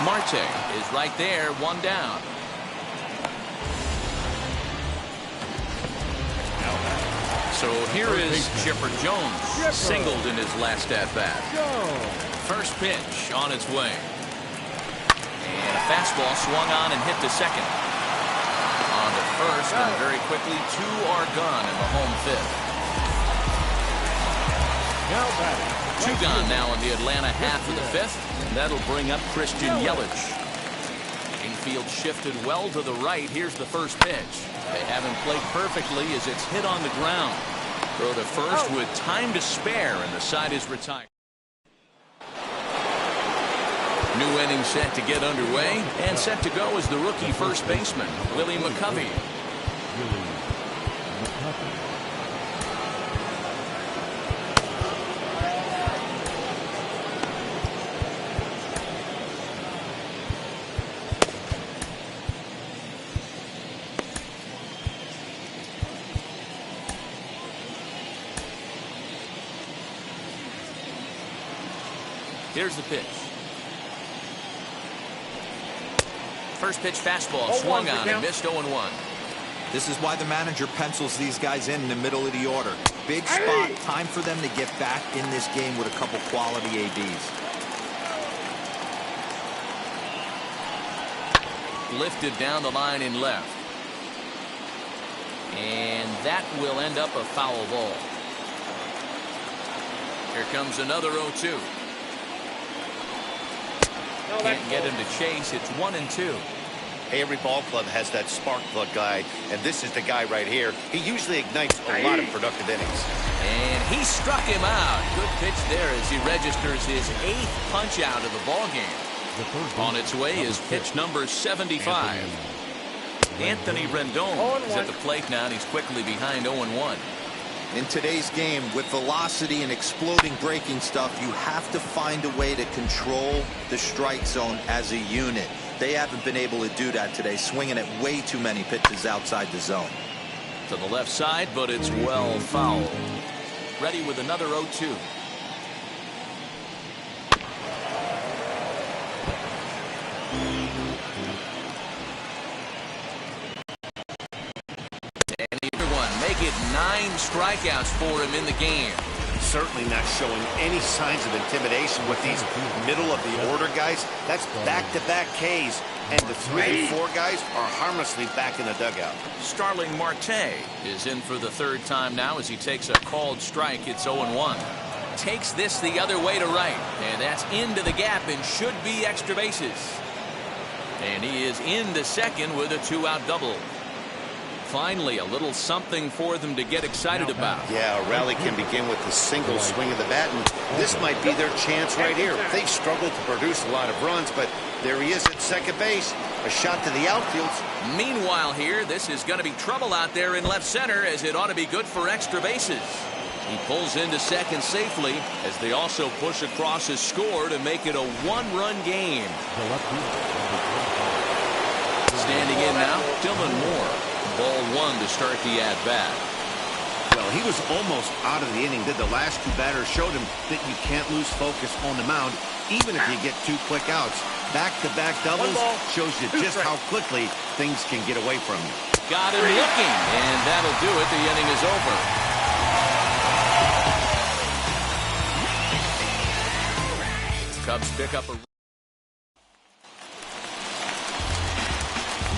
Marte is right there, one down. So here is Chipper Jones, singled in his last at-bat. First pitch on its way. And a fastball swung on and hit to second. On to first, and very quickly, two are gone in the home fifth. Two gone now in the Atlanta half of the fifth, and that'll bring up Christian Yelich. Infield shifted well to the right. Here's the first pitch. They have him play perfectly as it's hit on the ground. Throw to first with time to spare, and the side is retired. New inning set to get underway, and set to go is the rookie first baseman, Willie McCovey. Here's the pitch. First pitch fastball swung on and missed 0-1. This is why the manager pencils these guys in the middle of the order. Big spot, time for them to get back in this game with a couple quality ABs. Lifted down the line in left. And that will end up a foul ball. Here comes another 0-2. Can't get him to chase. It's 1-2. Hey, every ball club has that spark plug guy, and this is the guy right here. He usually ignites a lot of productive innings. And he struck him out. Good pitch there as he registers his 8th punch out of the ball game. On its way is pitch number 75. Anthony Rendon is at the plate now, and he's quickly behind 0-1. In today's game, with velocity and exploding breaking stuff, you have to find a way to control the strike zone as a unit. They haven't been able to do that today, swinging at way too many pitches outside the zone. To the left side, but it's well fouled. Ready with another 0-2. Make it 9 strikeouts for him in the game. Certainly not showing any signs of intimidation with these middle of the order guys. That's back-to-back Ks, and the 3 and 4 guys are harmlessly back in the dugout. Starling Marte is in for the 3rd time now as he takes a called strike. It's 0-1. Takes this the other way to right, and that's into the gap and should be extra bases. And he is into second with a 2-out double. Finally, a little something for them to get excited about. Yeah, a rally can begin with a single swing of the bat, and this might be their chance right here. They've struggled to produce a lot of runs, but there he is at second base. A shot to the outfield. Meanwhile here, this is going to be trouble out there in left center, as it ought to be good for extra bases. He pulls into second safely as they also push across his score to make it a 1-run game. Standing in now, Dylan Moore. Ball 1 to start the at-bat. Well, he was almost out of the inning. Did the last 2 batters showed him that you can't lose focus on the mound, even if you get 2 quick outs. Back-to-back doubles shows you just how quickly things can get away from you. Got him looking, and that'll do it. The inning is over. Cubs pick up a...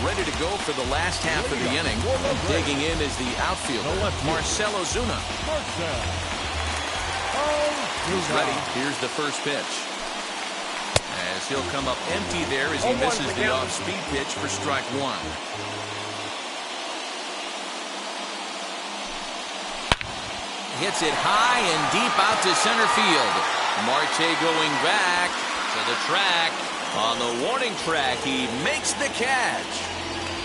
Ready to go for the last half of the inning. Digging in is the outfielder, Marcell Ozuna. He's ready. Here's the first pitch. As he'll come up empty there as he misses the off-speed pitch for strike 1. Hits it high and deep out to center field. Marte going back to the track. On the warning track, he makes the catch.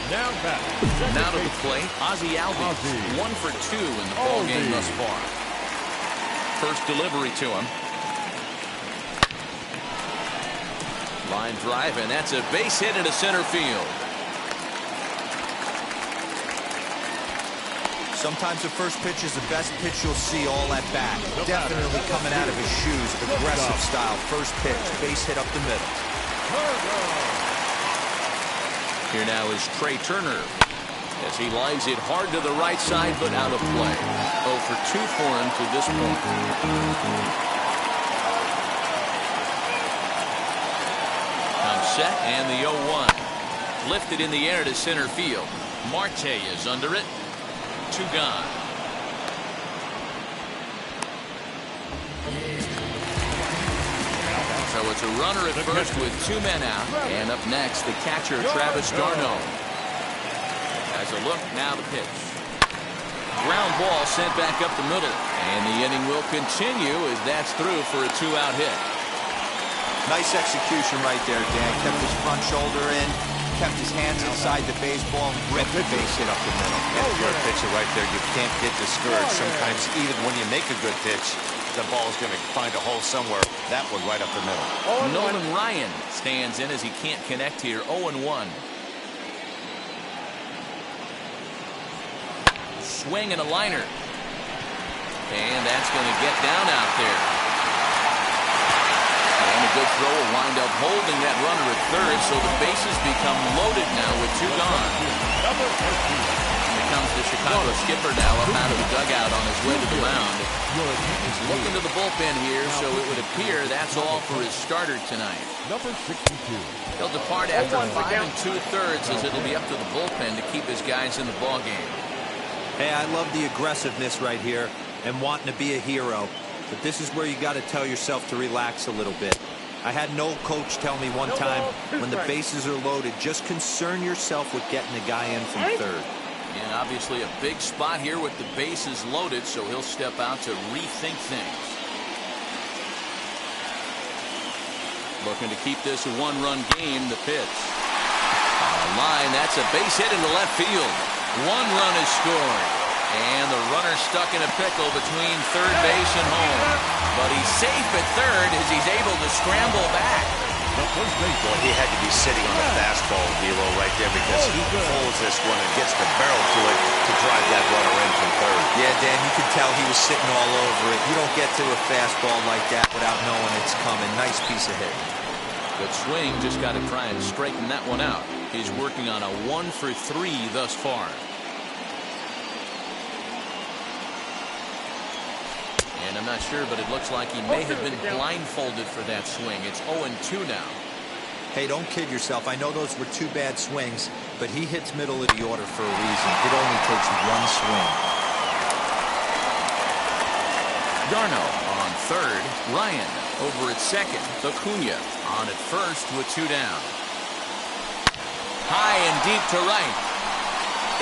Now to the plate, Ozzie Albies, 1 for 2 in the ball game thus far. First delivery to him. Line drive, and that's a base hit into center field. Sometimes the first pitch is the best pitch you'll see all at bat. Definitely coming out of his shoes, aggressive style. First pitch, base hit up the middle. Here now is Trey Turner as he lines it hard to the right side, but out of play. 0 for 2 for him to this point. Comes set and the 0-1. Lifted in the air to center field. Marte is under it. 2 gone. So it's a runner at first with 2 men out. And up next, the catcher, Travis d'Arnaud. Has a look, now the pitch. Ground ball sent back up the middle. And the inning will continue as that's through for a 2-out hit. Nice execution right there, Dan. Kept his front shoulder in, kept his hands inside the baseball, and ripped the base hit up the middle. If you're a pitcher right there, you can't get discouraged. Sometimes even when you make a good pitch, the ball is going to find a hole somewhere. That one right up the middle. Nolan Ryan stands in as he can't connect here. 0-1. Swing and a liner. And that's going to get down out there. And a good throw will wind up holding that runner at third, so the bases become loaded now with 2 gone. Here comes the Chicago skipper now up out of the dugout on his way to the mound. He's looking to the bullpen here, so it would appear that's all for his starter tonight. Number 62. He'll depart after 5 2/3 as it'll be up to the bullpen to keep his guys in the ballgame. Hey, I love the aggressiveness right here and wanting to be a hero. But this is where you got to tell yourself to relax a little bit. I had an old coach tell me one time, when the bases are loaded, just concern yourself with getting the guy in from third. And obviously a big spot here with the bases loaded, so he'll step out to rethink things. Looking to keep this a 1-run game, the pitch. On the line, that's a base hit into left field. 1 run is scored. And the runner stuck in a pickle between third base and home. But he's safe at third as he's able to scramble back. Boy, he had to be sitting on the fastball, Velo, right there, because he pulls this one and gets the barrel to it to drive that runner in from third. Yeah, Dan, you could tell he was sitting all over it. You don't get to a fastball like that without knowing it's coming. Nice piece of hit. Good swing, just got to try and straighten that one out. He's working on a 1 for 3 thus far. And I'm not sure, but it looks like he may have been blindfolded for that swing. It's 0-2 now. Hey, don't kid yourself. I know those were 2 bad swings, but he hits middle of the order for a reason. It only takes 1 swing. d'Arnaud on third. Ryan over at second. Acuna on at first with 2 down. High and deep to right.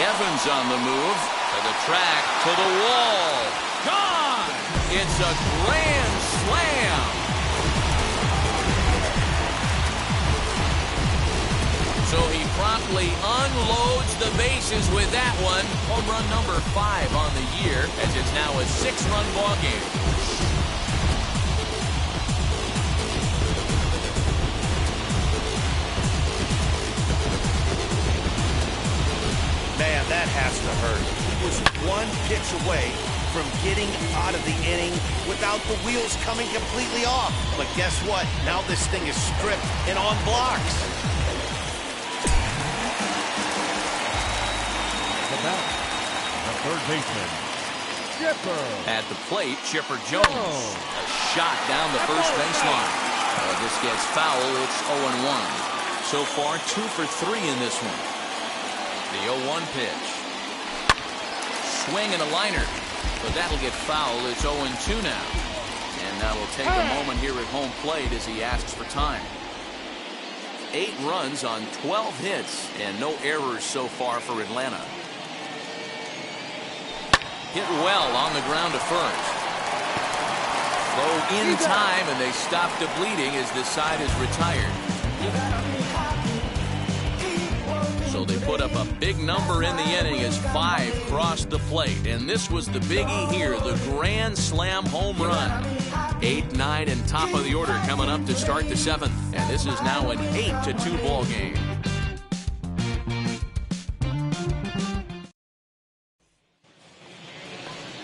Evans on the move. To the track. To the wall. Gone! It's a grand slam. So he promptly unloads the bases with that one. Home run number 5 on the year, as it's now a 6-run ball game. Man, that has to hurt. He was 1 pitch away from getting out of the inning without the wheels coming completely off. But guess what? Now this thing is stripped and on blocks. The bat, the third baseman, Chipper. At the plate, Chipper Jones. A shot down the first baseline. This gets foul. It's 0-1. So far, 2 for 3 in this one. The 0-1 pitch. Swing and a liner. But that'll get foul. It's 0-2 now. And that'll take a moment here at home plate as he asks for time. 8 runs on 12 hits and no errors so far for Atlanta. Hit well on the ground to first. Throw in time and they stop the bleeding as this side is retired. So they put up a big number in the inning as 5 crossed the plate. And this was the biggie here, the grand slam home run. 8, 9, and top of the order coming up to start the 7th. And this is now an 8-2 ball game.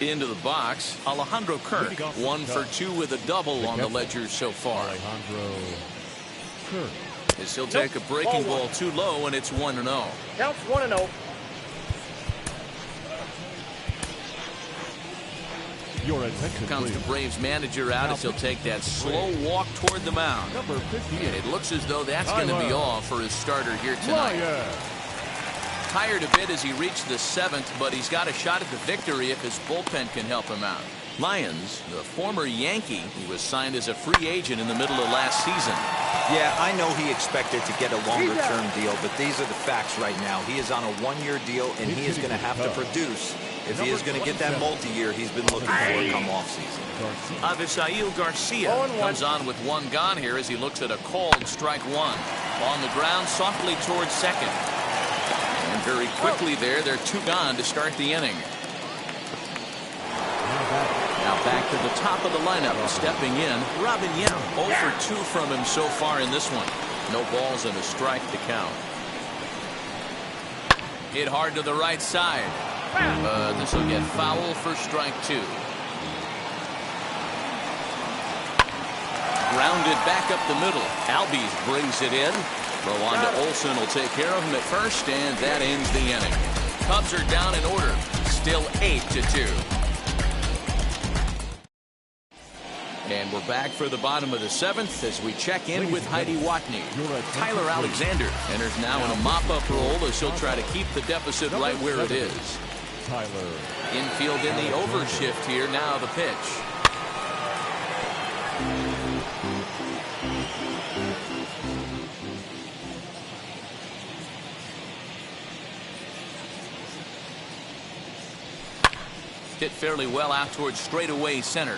Into the box, Alejandro Kirk, 1 for 2 with a double on the ledger so far. Alejandro Kirk. As he'll take a breaking ball too low, and it's 1-0. Counts 1-0. Your attention, Comes the please. Braves manager out as he'll take that slow walk toward the mound. Number 58. And it looks as though that's going to be all for his starter here tonight. Ryan. Tired a bit as he reached the 7th, but he's got a shot at the victory if his bullpen can help him out. Lyons, the former Yankee, he was signed as a free agent in the middle of last season. Yeah, I know he expected to get a longer-term deal, but these are the facts right now. He is on a one-year deal, and he is going to have to produce if he is going to get that multi-year he's been looking for come offseason. Avisail Garcia 0-1. comes on with one gone here as he looks at a called strike one. On the ground softly towards second. And very quickly there, they're 2 gone to start the inning. Now back to the top of the lineup, stepping in, Robin Yem. 0 for 2 from him so far in this one. No balls and a strike to count. Hit hard to the right side. This will get foul for strike 2. Grounded back up the middle. Albies brings it in. Throw on to Olsen will take care of him at first, and that ends the inning. Cubs are down in order. Still 8-2. And we're back for the bottom of the 7th as we check in with Heidi Watney. Tyler Alexander enters now in a mop-up role as he'll try to keep the deficit right where it is. Tyler. Infield in the overshift here. Now the pitch. Hit fairly well out towards straightaway center.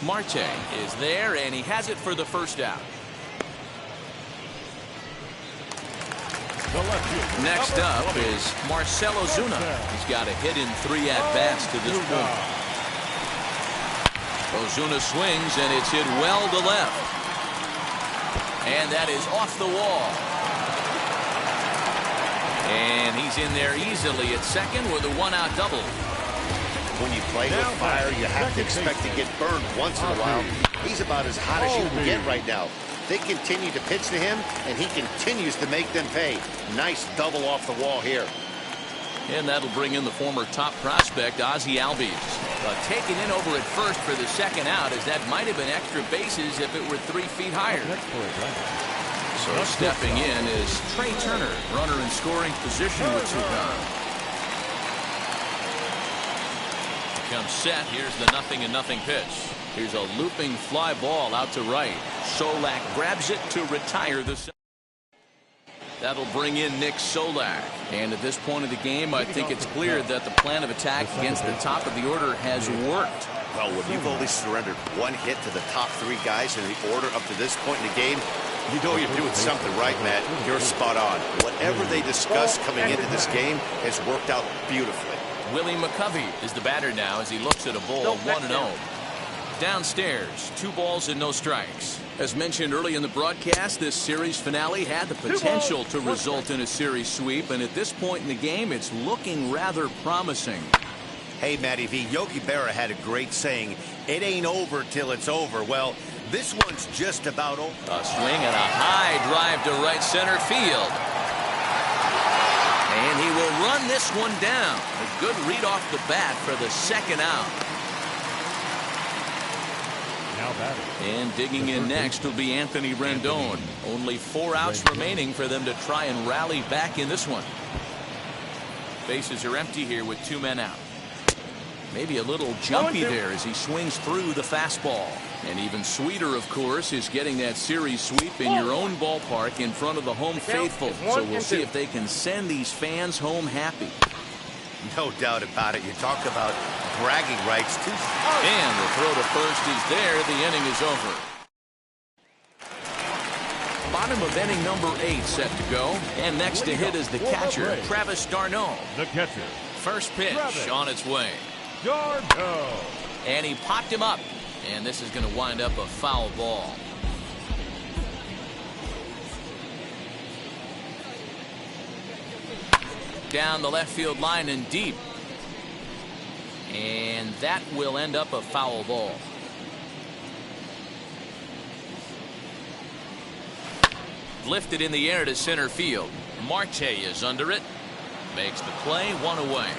Marte is there, and he has it for the first out. Next up is Marcell Ozuna. He's got a hit in 3 at-bats to this point. Ozuna swings, and it's hit well to left. And that is off the wall. And he's in there easily at second with a 1-out double. When you play with fire, you have to expect to get burned once in a while. He's about as hot as you can get right now. They continue to pitch to him, and he continues to make them pay. Nice double off the wall here. And that'll bring in the former top prospect, Ozzie Albies. Taken in over at first for the second out, as that might have been extra bases if it were 3 feet higher. So stepping in is Trey Turner, runner in scoring position with 2 gone. Comes set. Here's the 0-0 pitch. Here's a looping fly ball out to right. Solak grabs it to retire the. That'll bring in Nick Solak. And at this point of the game, I think it's clear that the plan of attack against the top of the order has worked. Well, when you've only surrendered 1 hit to the top 3 guys in the order up to this point in the game, you know you're doing something right, Matt. You're spot on. Whatever they discussed coming into this game has worked out beautifully. Willie McCovey is the batter now as he looks at a ball 1-0. Downstairs, 2 balls and no strikes. As mentioned early in the broadcast, this series finale had the potential to result in a series sweep, and at this point in the game, it's looking rather promising. Hey, Matty V, Yogi Berra had a great saying, it ain't over till it's over. Well, this one's just about over. A swing and a high drive to right center field. And he will run this one down. A good read off the bat for the second out. Now batting. And digging in next will be Anthony Rendon. Only 4 outs remaining for them to try and rally back in this one. Bases are empty here with 2 men out. Maybe a little jumpy there as he swings through the fastball. And even sweeter, of course, is getting that series sweep in your own ballpark in front of the home faithful. So we'll see if they can send these fans home happy. No doubt about it. You talk about bragging rights, too. And the throw to first is there. The inning is over. Bottom of inning number 8 set to go. And next to hit is the catcher, Travis d'Arnaud. The catcher. First pitch on its way. d'Arnaud. And he popped him up. And this is going to wind up a foul ball. Down the left field line and deep. And that will end up a foul ball. Lifted in the air to center field. Marte is under it. Makes the play, 1 away.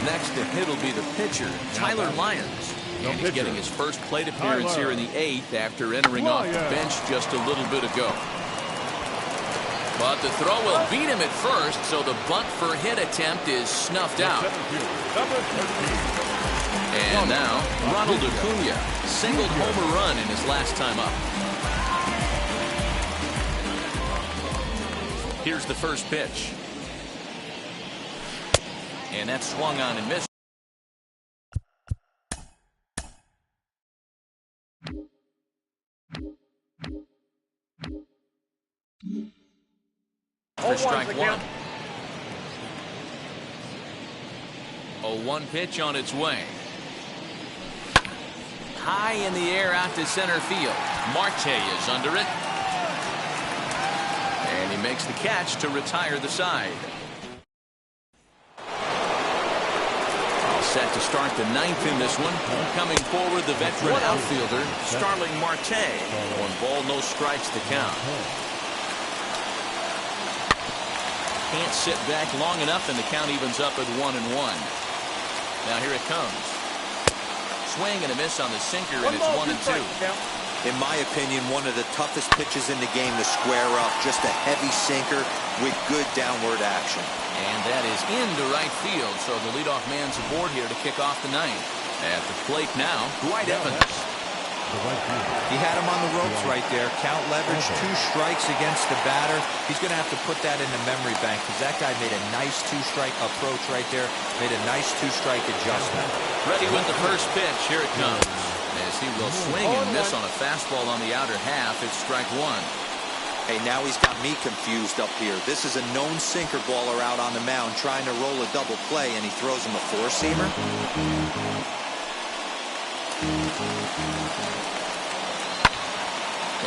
Next to hit will be the pitcher, Tyler Lyons. And he's getting his first plate appearance here in the 8th after entering off the bench just a little bit ago. But the throw will beat him at first, so the bunt for hit attempt is snuffed out. And now, Ronald Acuna singled home a run in his last time up. Here's the first pitch. And that's swung on and missed. For strike one. 0-1 pitch on its way. High in the air out to center field. Marte is under it. And he makes the catch to retire the side. All set to start the 9th in this one. Coming forward, the veteran outfielder, Starling Marte. 1 ball, no strikes to count. Can't sit back long enough, and the count evens up at 1-1. Now here it comes. Swing and a miss on the sinker, and it's 1-2. In my opinion, one of the toughest pitches in the game to square up. Just a heavy sinker with good downward action. And that is into right field, so the leadoff man's aboard here to kick off the 9th. At the plate now, Dwight Evans. He had him on the ropes right there. Count leverage, 2 strikes against the batter. He's going to have to put that in the memory bank because that guy made a nice 2-strike approach right there. Made a nice 2-strike adjustment. Ready with the first pitch. Here it comes. As he will swing and miss on a fastball on the outer half. It's strike 1. Hey, now he's got me confused up here. This is a known sinker baller out on the mound trying to roll a double play, and he throws him a 4-seamer.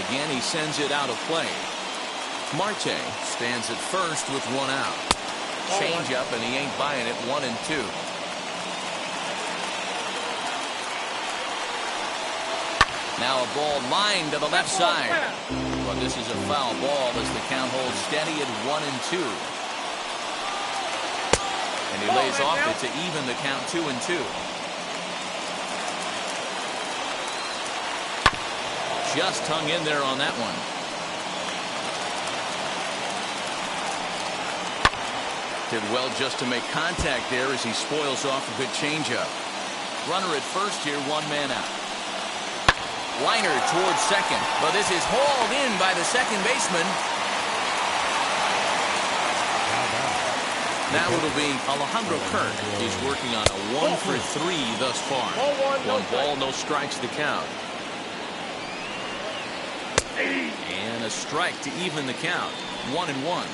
Again, he sends it out of play. Marte stands at first with 1 out. Change up, and he ain't buying it. 1-2. Now a ball lined to the left side. But this is a foul ball as the count holds steady at 1-2. And he lays off it to even the count 2-2. Just hung in there on that one. Did well just to make contact there as he spoils off a good changeup. Runner at first here, 1 man out. Liner towards second, but this is hauled in by the second baseman. Now it'll be Alejandro Kirk. He's working on a 1 for 3 thus far. 1 ball, no strikes to count. And a strike to even the count. 1-1.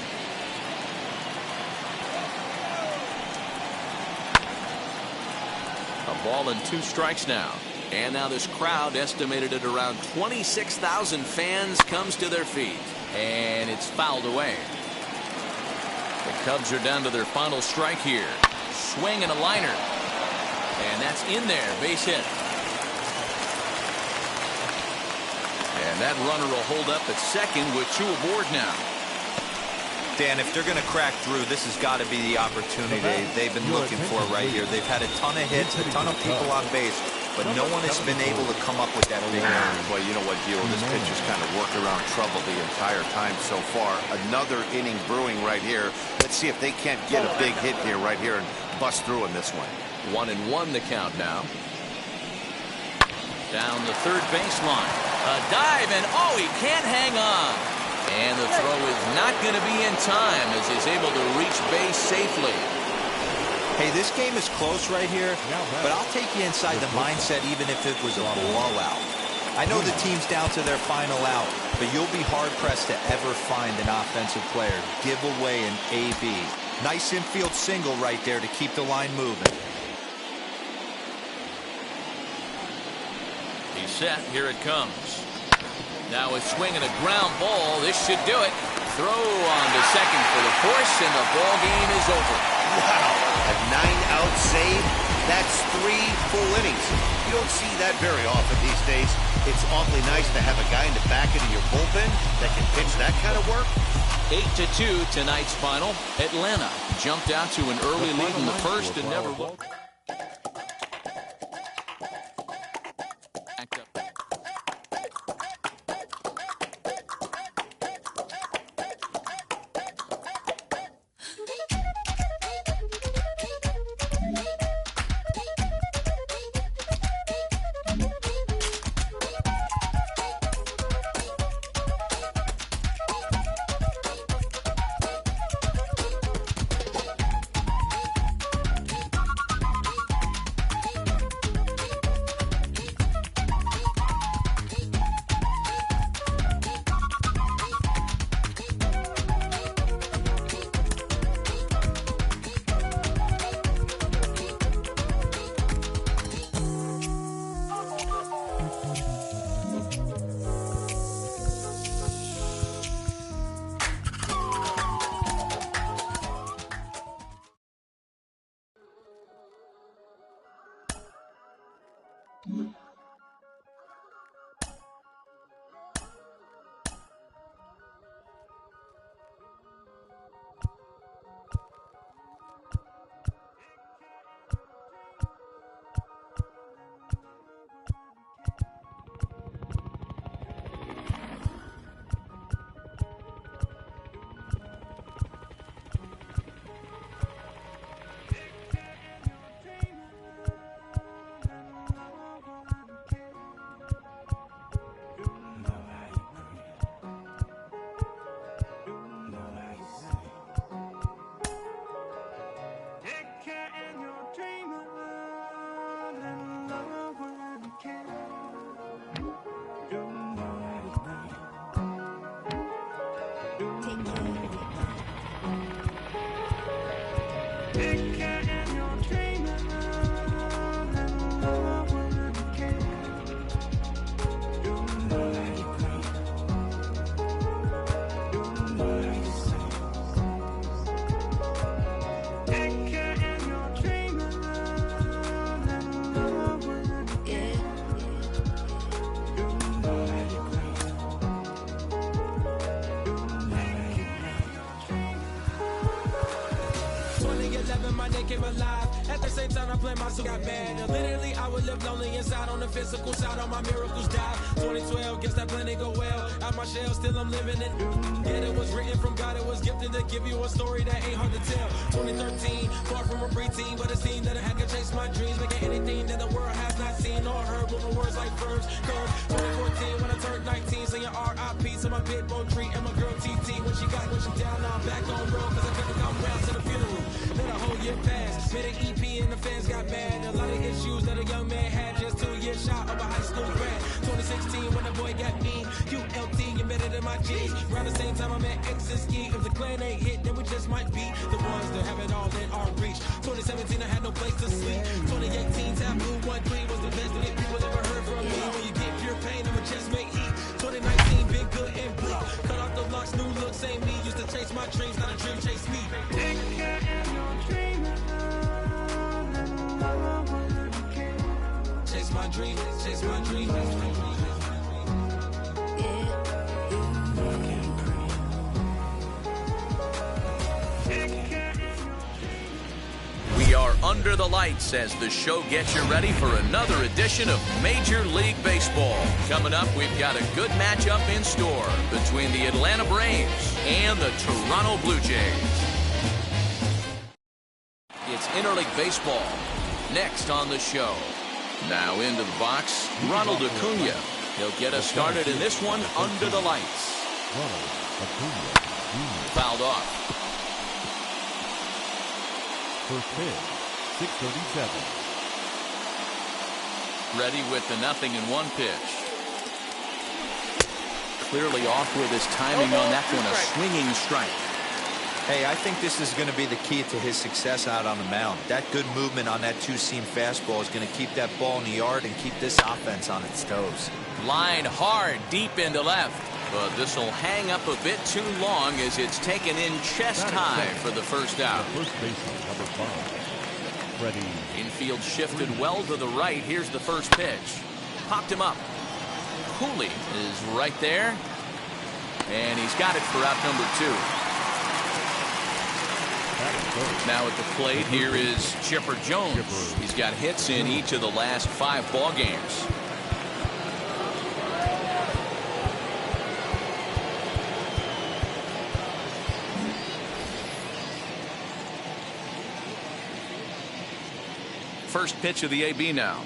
A ball and 2 strikes now. And now this crowd, estimated at around 26,000 fans, comes to their feet. And it's fouled away. The Cubs are down to their final strike here. Swing and a liner. And that's in there. Base hit. And that runner will hold up at second with 2 aboard now. Dan, if they're going to crack through, this has got to be the opportunity they've been looking for right here. They've had a ton of hits, a ton of people on base, but no one has been able to come up with that big run. Well, you know what, Gio? This pitcher's kind of worked around trouble the entire time so far. Another inning brewing right here. Let's see if they can't get a big hit here right here and bust through in this one. 1-1 the count now. Down the third baseline. A dive, and oh, he can't hang on. And the throw is not going to be in time as he's able to reach base safely. Hey, this game is close right here, but I'll take you inside the mindset even if it was a blowout. I know the team's down to their final out, but you'll be hard-pressed to ever find an offensive player give away an AB. Nice infield single right there to keep the line moving. He's set. Here it comes. Now a swing and a ground ball. This should do it. Throw on to second for the force, and the ball game is over. Wow. A 9-out save. That's 3 full innings. You don't see that very often these days. It's awfully nice to have a guy in the back end of your bullpen that can pitch that kind of work. 8-2 tonight's final. Atlanta jumped out to an early lead in the first and never looked. Came alive. At the same time, I play my soul got bad. And literally, I would live lonely inside on the physical side. All my miracles died. 2012, guess that plan didn't go well. Out my shell, still I'm living it. Yeah, it was written from God. It was gifted to give you a story that ain't hard to tell. 2013, far from a preteen, but it seemed that I had to chase my dreams, making anything that the world has not seen or heard. With my words like verbs. Cause 2014, when I turned 19, singing R.I.P. to my big bone tree and my girl TT. When she down, now I'm back on road. Cause I couldn't come round to the funeral. Let a whole year pass. Made an EP and the fans got mad. A lot of issues that a young man had. Just 2 years shot of a high school grad. 2016 when the boy got me. QLT embedded in my G's. Around the same time I met X and Ski. If the clan ain't hit, then we just might be the ones that have it all in our reach. 2017 I had no place to sleep. 2018 Taboo 1-3 was the best that people ever heard from me. When you get pure pain, I'ma just make heat. 2019 been good and bleak. Cut off the locks, new looks ain't me. Used to chase my dreams, not a dream chase me. Take care of your dream. Chase my dream, chase my dream. We are under the lights as the show gets you ready for another edition of Major League Baseball. Coming up, we've got a good matchup in store between the Atlanta Braves and the Toronto Blue Jays. It's Interleague Baseball. Next on the show. Now into the box, Ronald Acuna. He'll get us started in this one under the lights. Fouled off. First pitch, 6:37. Ready with the 0-1 pitch. Clearly off with his timing on that one, a swinging strike. Hey, I think this is going to be the key to his success out on the mound. That good movement on that two-seam fastball is going to keep that ball in the yard and keep this offense on its toes. Line hard deep into left, but this will hang up a bit too long as it's taken in chest high for the first out. First baseman, number 5, Freddie. In Field shifted well to the right. Here's the first pitch. Popped him up. Cooley is right there. And he's got it for out number 2. Now at the plate, here is Chipper Jones. He's got hits in each of the last 5 ball games. First pitch of the AB now.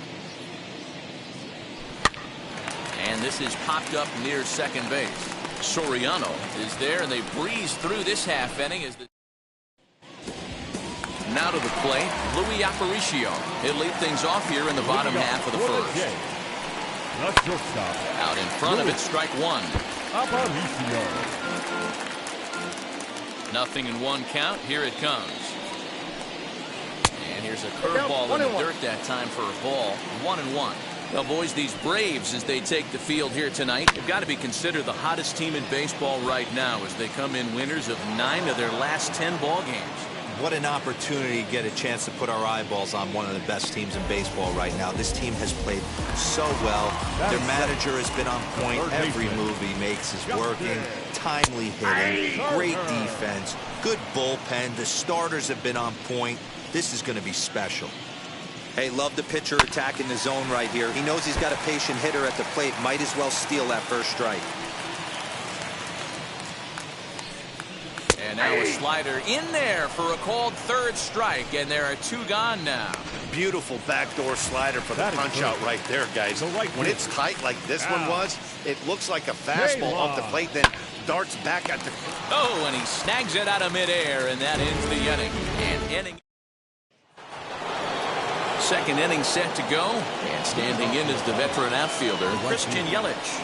And this is popped up near second base. Soriano is there, and they breeze through this half inning. Now to the plate, Louis Aparicio. He'll lead things off here in the bottom half of the first. Out in front of it, strike 1. Nothing in 1 count. Here it comes. And here's a curveball in the dirt that time for a ball. 1-1. Well, boys, these Braves, as they take the field here tonight, have got to be considered the hottest team in baseball right now as they come in winners of 9 of their last 10 ball games. What an opportunity to get a chance to put our eyeballs on one of the best teams in baseball right now. This team has played so well. Their manager has been on point. Every move he makes is working. Timely hitting, great defense, good bullpen. The starters have been on point. This is going to be special. Hey, love the pitcher attacking the zone right here. He knows he's got a patient hitter at the plate. Might as well steal that first strike. And now a slider in there for a called 3rd strike, and there are 2 gone now. Beautiful backdoor slider for the punch out right there, guys. When it's tight like this one was, it looks like a fastball off the plate, then darts back at the... Oh, and he snags it out of midair, and that ends the inning. And inning. Second inning set to go, and standing in is the veteran outfielder, Christian Yelich.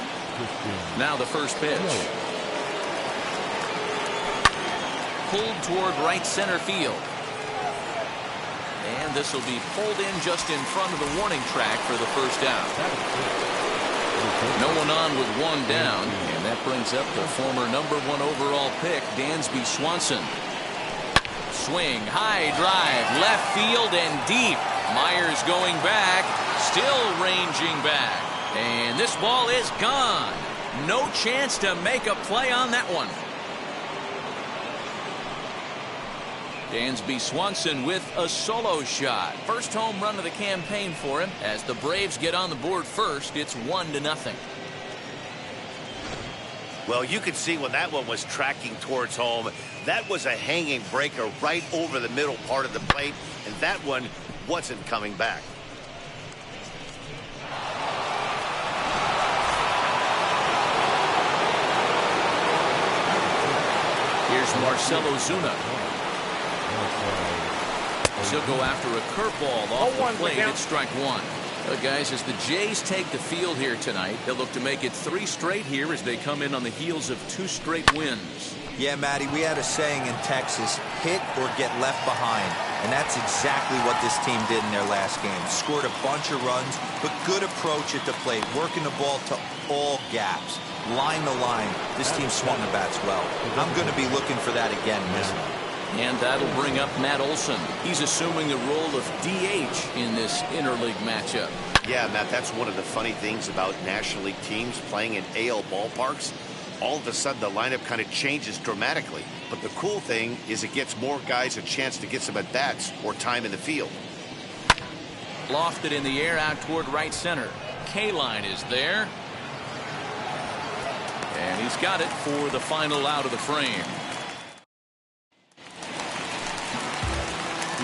Now the first pitch. Pulled toward right center field. And this will be pulled in just in front of the warning track for the first out. No one on with 1 down, and that brings up the former #1 overall pick, Dansby Swanson. Swing, high drive, left field and deep. Myers going back, still ranging back. And this ball is gone. No chance to make a play on that one. Dansby Swanson with a solo shot. First home run of the campaign for him. As the Braves get on the board first, it's 1-0. Well, you could see when that one was tracking towards home, that was a hanging breaker right over the middle part of the plate, and that one wasn't coming back. Here's Marcelo Zuna. He'll go after a curveball off the plate at strike 1. Guys, as the Jays take the field here tonight, they'll look to make it 3 straight here as they come in on the heels of 2 straight wins. Yeah, Matty, we had a saying in Texas, hit or get left behind. And that's exactly what this team did in their last game. Scored a bunch of runs, but good approach at the plate, working the ball to all gaps. Line to line, this team swung the bats well. I'm going to be looking for that again in this one. And that'll bring up Matt Olson. He's assuming the role of DH in this interleague matchup. Yeah, Matt, that's one of the funny things about National League teams playing in AL ballparks. All of a sudden, the lineup kind of changes dramatically. But the cool thing is it gets more guys a chance to get some at-bats or time in the field. Lofted in the air out toward right center. K-line is there. And he's got it for the final out of the frame.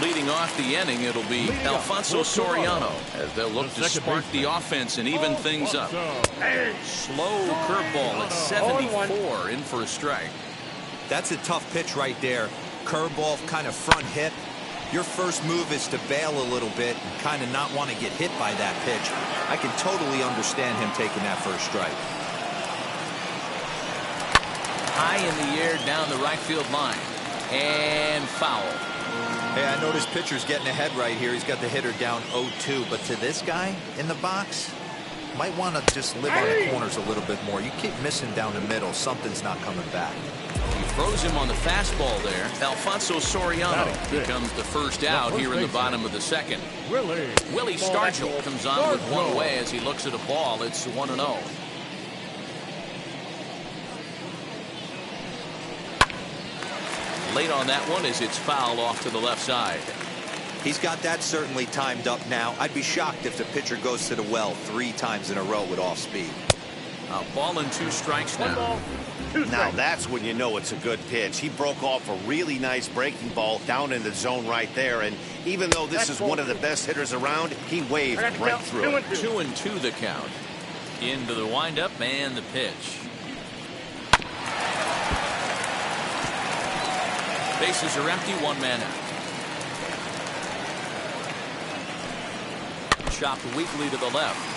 Leading off the inning, it'll be Alfonso Soriano as they'll look to spark the offense and even things up. Slow curveball at 74 in for a strike. That's a tough pitch right there. Curveball, kind of front hip. Your first move is to bail a little bit and kind of not want to get hit by that pitch. I can totally understand him taking that first strike. High in the air down the right field line. And foul. Hey, I noticed pitcher's getting ahead right here. He's got the hitter down 0-2. But to this guy in the box, might want to just live on the corners a little bit more. You keep missing down the middle. Something's not coming back. He Throws him on the fastball there. Alfonso Soriano becomes the first out here in the bottom of the second. Willie Stargell comes on with one away as he looks at a ball. It's 1-0. Late on that one as it's fouled off to the left side. He's got that certainly timed up now. I'd be shocked if the pitcher goes to the well 3 times in a row with off speed. A ball and 2 strikes now. Now that's when you know it's a good pitch. He broke off a really nice breaking ball down in the zone right there. And even though this is one of the best hitters around, he waved right through it. 2-2 the count. Into the windup and the pitch. Bases are empty, 1 man out. Chopped weakly to the left.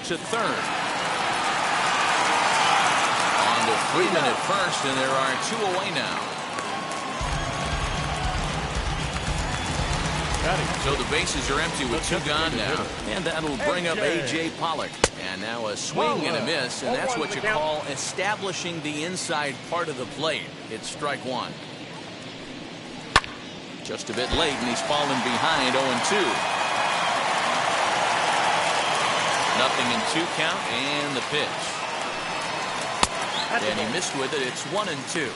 To third. On to Freeman at first, and there are 2 away now. So the bases are empty with 2 gone now. And that'll bring up A.J. Pollock. And now a swing and a miss, and that's what you call establishing the inside part of the plate. It's strike 1. Just a bit late, and he's fallen behind 0-2. Nothing in 2 count, and the pitch. And he missed with it. It's 1-2.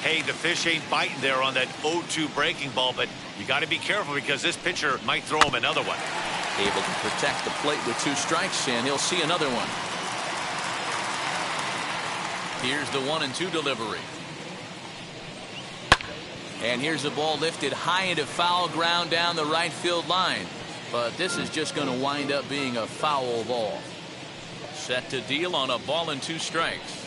Hey, the fish ain't biting there on that 0-2 breaking ball, but you got to be careful because this pitcher might throw him another one. Able to protect the plate with 2 strikes, and he'll see another one. Here's the 1-2 delivery. And here's the ball lifted high into foul ground down the right field line. But this is just going to wind up being a foul ball. Set to deal on a ball and 2 strikes.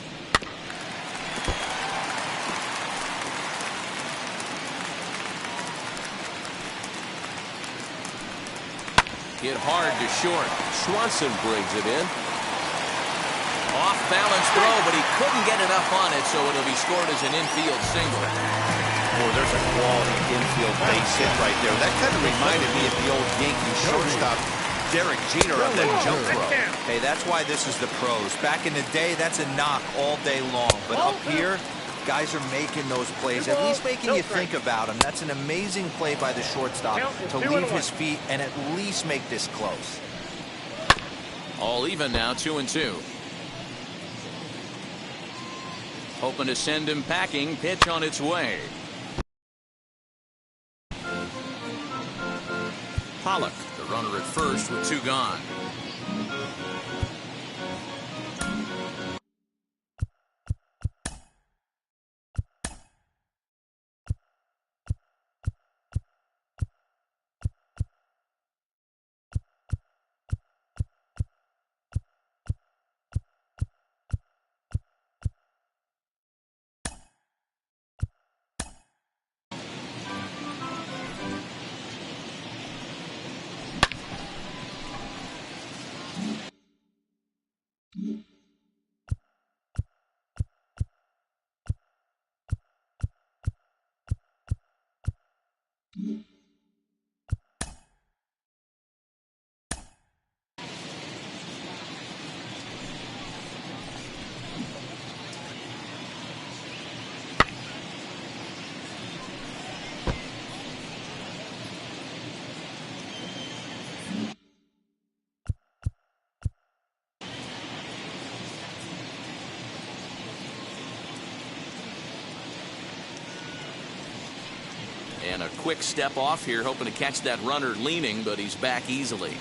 Hit hard to short. Swanson brings it in. Off balance throw, but he couldn't get enough on it, so it'll be scored as an infield single. Boy, there's a quality infield base hit right there. That kind of reminded me of the old Yankees shortstop Derek Jeter on that jump throw. Hey, that's why this is the pros. Back in the day, that's a knock all day long. But up here, guys are making those plays, at least making you think about them. That's an amazing play by the shortstop to leave his feet and at least make this close. All even now, 2-2. Hoping to send him packing. Pitch on its way. Pollock, the runner at first with 2 gone. And a quick step off here, hoping to catch that runner leaning, but he's back easily.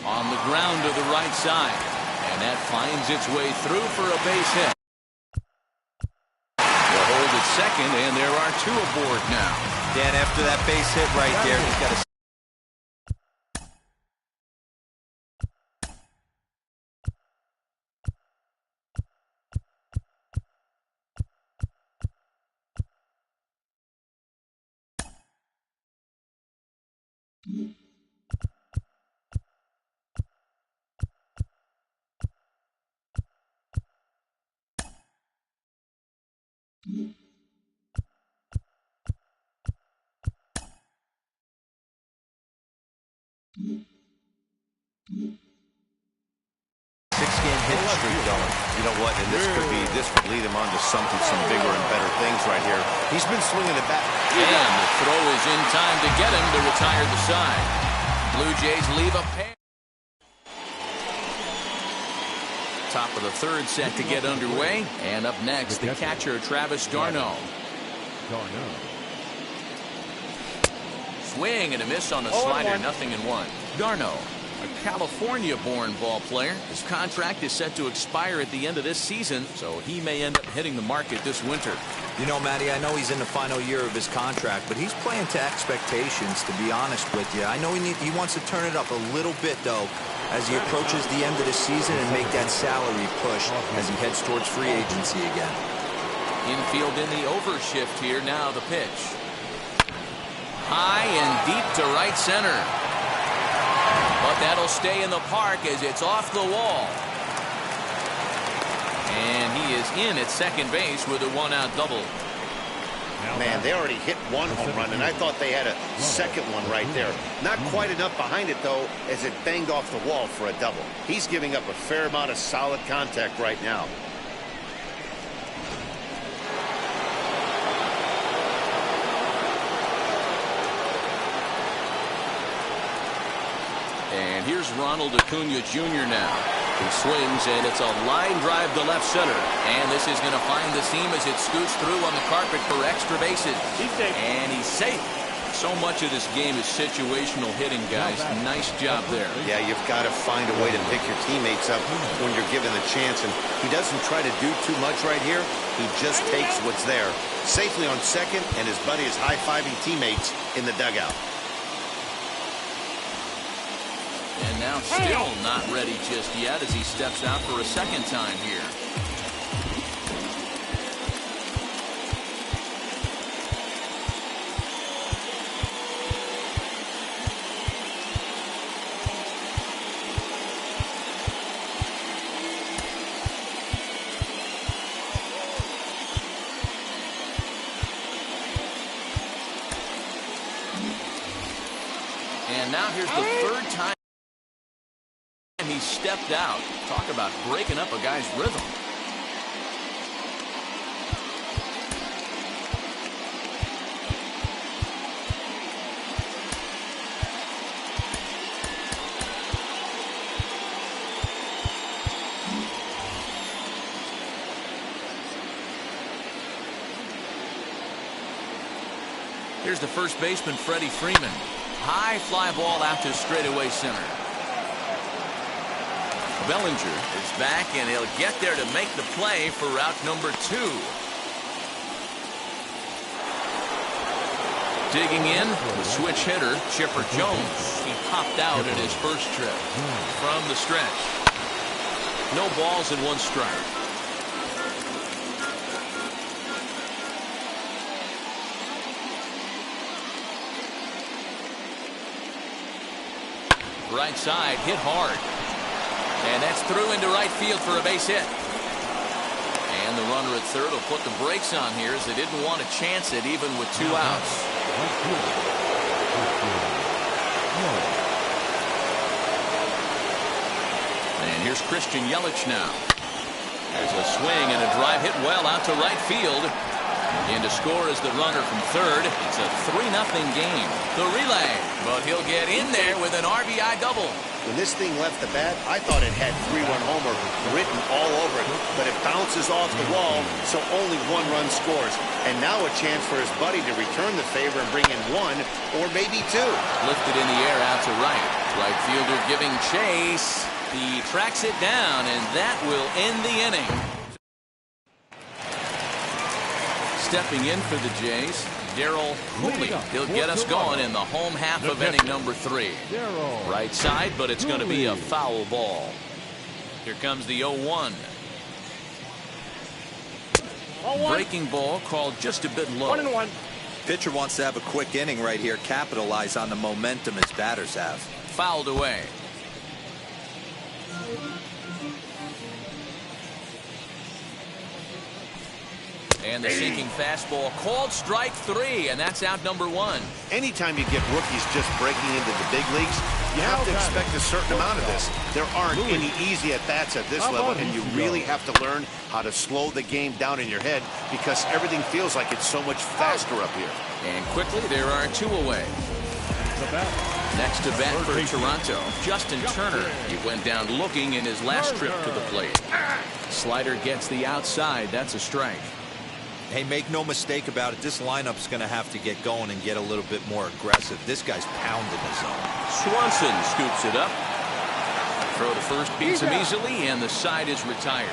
On the ground to the right side, and that finds its way through for a base hit. Second, and there are 2 aboard now. Dan, after that base hit right there, he's got to Six-game hit streak going. You know what? And this could lead him on to some bigger and better things right here. He's been swinging the bat. And the throw is in time to get him to retire the side. Blue Jays leave a pair. Top of the third set to get underway. And up next, the catcher, Travis d'Arnaud. Swing and a miss on the slider, 0-1. d'Arnaud, a California-born ball player. His contract is set to expire at the end of this season, so he may end up hitting the market this winter. You know, Matty, I know he's in the final year of his contract, but he's playing to expectations, to be honest with you. I know he wants to turn it up a little bit, though, as he approaches the end of the season and make that salary push as he heads towards free agency again. Infield in the overshift here. Now the pitch. High and deep to right center. But that'll stay in the park as it's off the wall. And he is in at second base with a one-out double. Man, they already hit one home run, and I thought they had a second one right there. Not quite enough behind it, though, as it banged off the wall for a double. He's giving up a fair amount of solid contact right now. And here's Ronald Acuna Jr. now. He swings, and it's a line drive to left center. And this is going to find the seam as it scoots through on the carpet for extra bases. And he's safe. So much of this game is situational hitting, guys. Nice job there. Yeah, you've got to find a way to pick your teammates up when you're given the chance. And he doesn't try to do too much right here. He just takes what's there. Safely on second, and his buddy is high-fiving teammates in the dugout. And now still not ready just yet as he steps out for a second time here. And now here's the third time he stepped out. Talk about breaking up a guy's rhythm. Here's the first baseman, Freddie Freeman. High fly ball out to straightaway center. Bellinger is back, and he'll get there to make the play for route number 2. Digging in, the switch hitter, Chipper Jones. He popped out at his first trip from the stretch. No balls and 1 strike. Right side, hit hard. And that's through into right field for a base hit. And the runner at third will put the brakes on here as they didn't want to chance it even with 2 outs. And here's Christian Yelich now. There's a swing and a drive hit well out to right field. In to score is the runner from third. It's a 3-0 game. The relay, but he'll get in there with an RBI double. When this thing left the bat, I thought it had 3-run homer written all over it, but it bounces off the wall, so only 1 run scores. And now a chance for his buddy to return the favor and bring in 1 or maybe 2. Lifted in the air out to right. Right fielder giving chase. He tracks it down, and that will end the inning. Stepping in for the Jays, Darryl Cooley. He'll get us going in the home half of inning number 3. Right side, but it's going to be a foul ball. Here comes the 0-1. Breaking ball called just a bit low. 1-1. Pitcher wants to have a quick inning right here, capitalize on the momentum his batters have. Fouled away. And the sinking fastball called strike 3, and that's out number 1. Anytime you get rookies just breaking into the big leagues, you have to expect a certain amount of this. There aren't any easy at-bats at this level, and you really have to learn how to slow the game down in your head because everything feels like it's so much faster up here. And quickly, there are 2 away. Next to bat for Toronto, Justin Turner. He went down looking in his last trip to the plate. Slider gets the outside. That's a strike. Hey, make no mistake about it. This lineup's going to have to get going and get a little bit more aggressive. This guy's pounding the zone. Swanson scoops it up. Throw to first beats him easily, and the side is retired.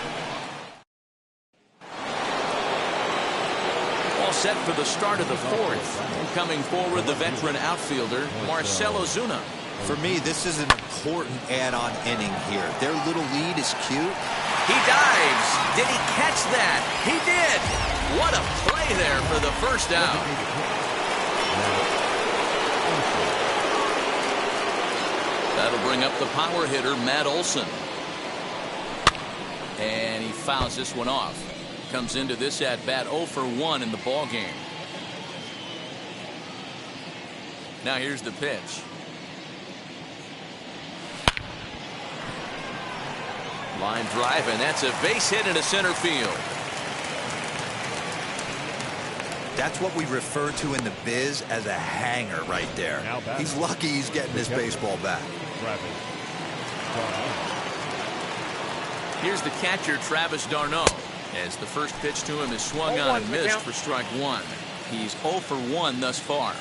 All set for the start of the 4th. Coming forward, the veteran outfielder, Marcell Ozuna. For me, this is an important add-on inning here. Their little lead is cute. He dives. Did he catch that? He did. What a play there for the first out. That'll bring up the power hitter, Matt Olson. And he fouls this one off. Comes into this at-bat 0 for 1 in the ball game. Now here's the pitch. Line drive, and that's a base hit into center field. That's what we refer to in the biz as a hanger right there. He's lucky he's getting his baseball back. Here's the catcher, Travis d'Arnaud, as the first pitch to him is swung on and missed for strike 1. He's 0 for 1 thus far.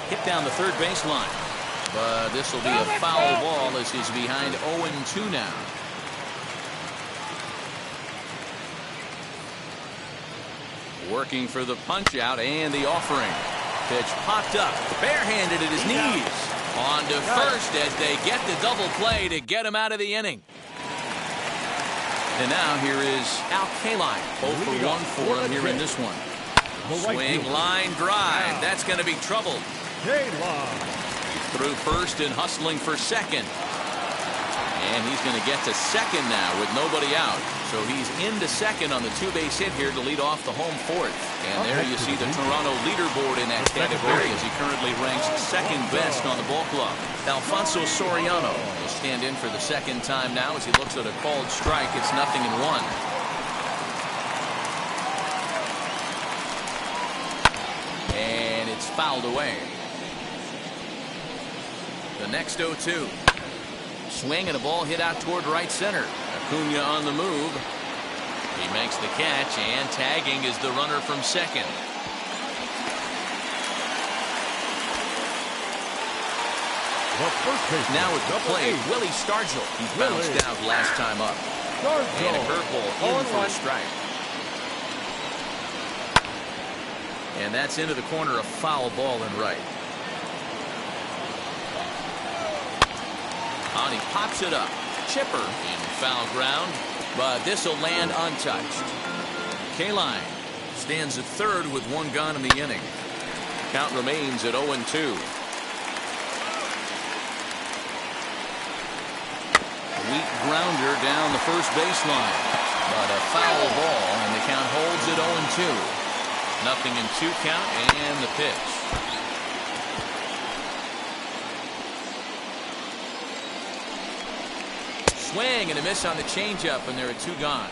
Hit down the third baseline. But this will be a foul ball as he's behind 0-2 now. Working for the punch out and the offering. Pitch popped up, barehanded at his knees. On to first as they get the double play to get him out of the inning. And now here is Al Kaline. 0 for 1 for him here in this one. Swing, line, drive. That's going to be trouble. Through first and hustling for second. And he's going to get to second now with nobody out. So he's into second on the 2-base hit here to lead off the home 4th. And there you see the Toronto leaderboard in that category as he currently ranks second best on the ball club. Alfonso Soriano will stand in for the second time now as he looks at a called strike. It's 0-1. And it's fouled away. The next 0-2. Swing and a ball hit out toward right center. Acuna on the move. He makes the catch, and tagging is the runner from second. Now at the plate, Willie Stargell. He bounced out last time up. And a curveball in for a strike. And that's into the corner, a foul ball and right. And he pops it up. Chipper in foul ground, but this will land untouched. Kaline stands at third with 1 gone in the inning. Count remains at 0-2. Weak grounder down the first baseline, but a foul ball, and the count holds at 0-2. 0-2 count, and the pitch. Swing and a miss on the changeup, and there are 2 gone.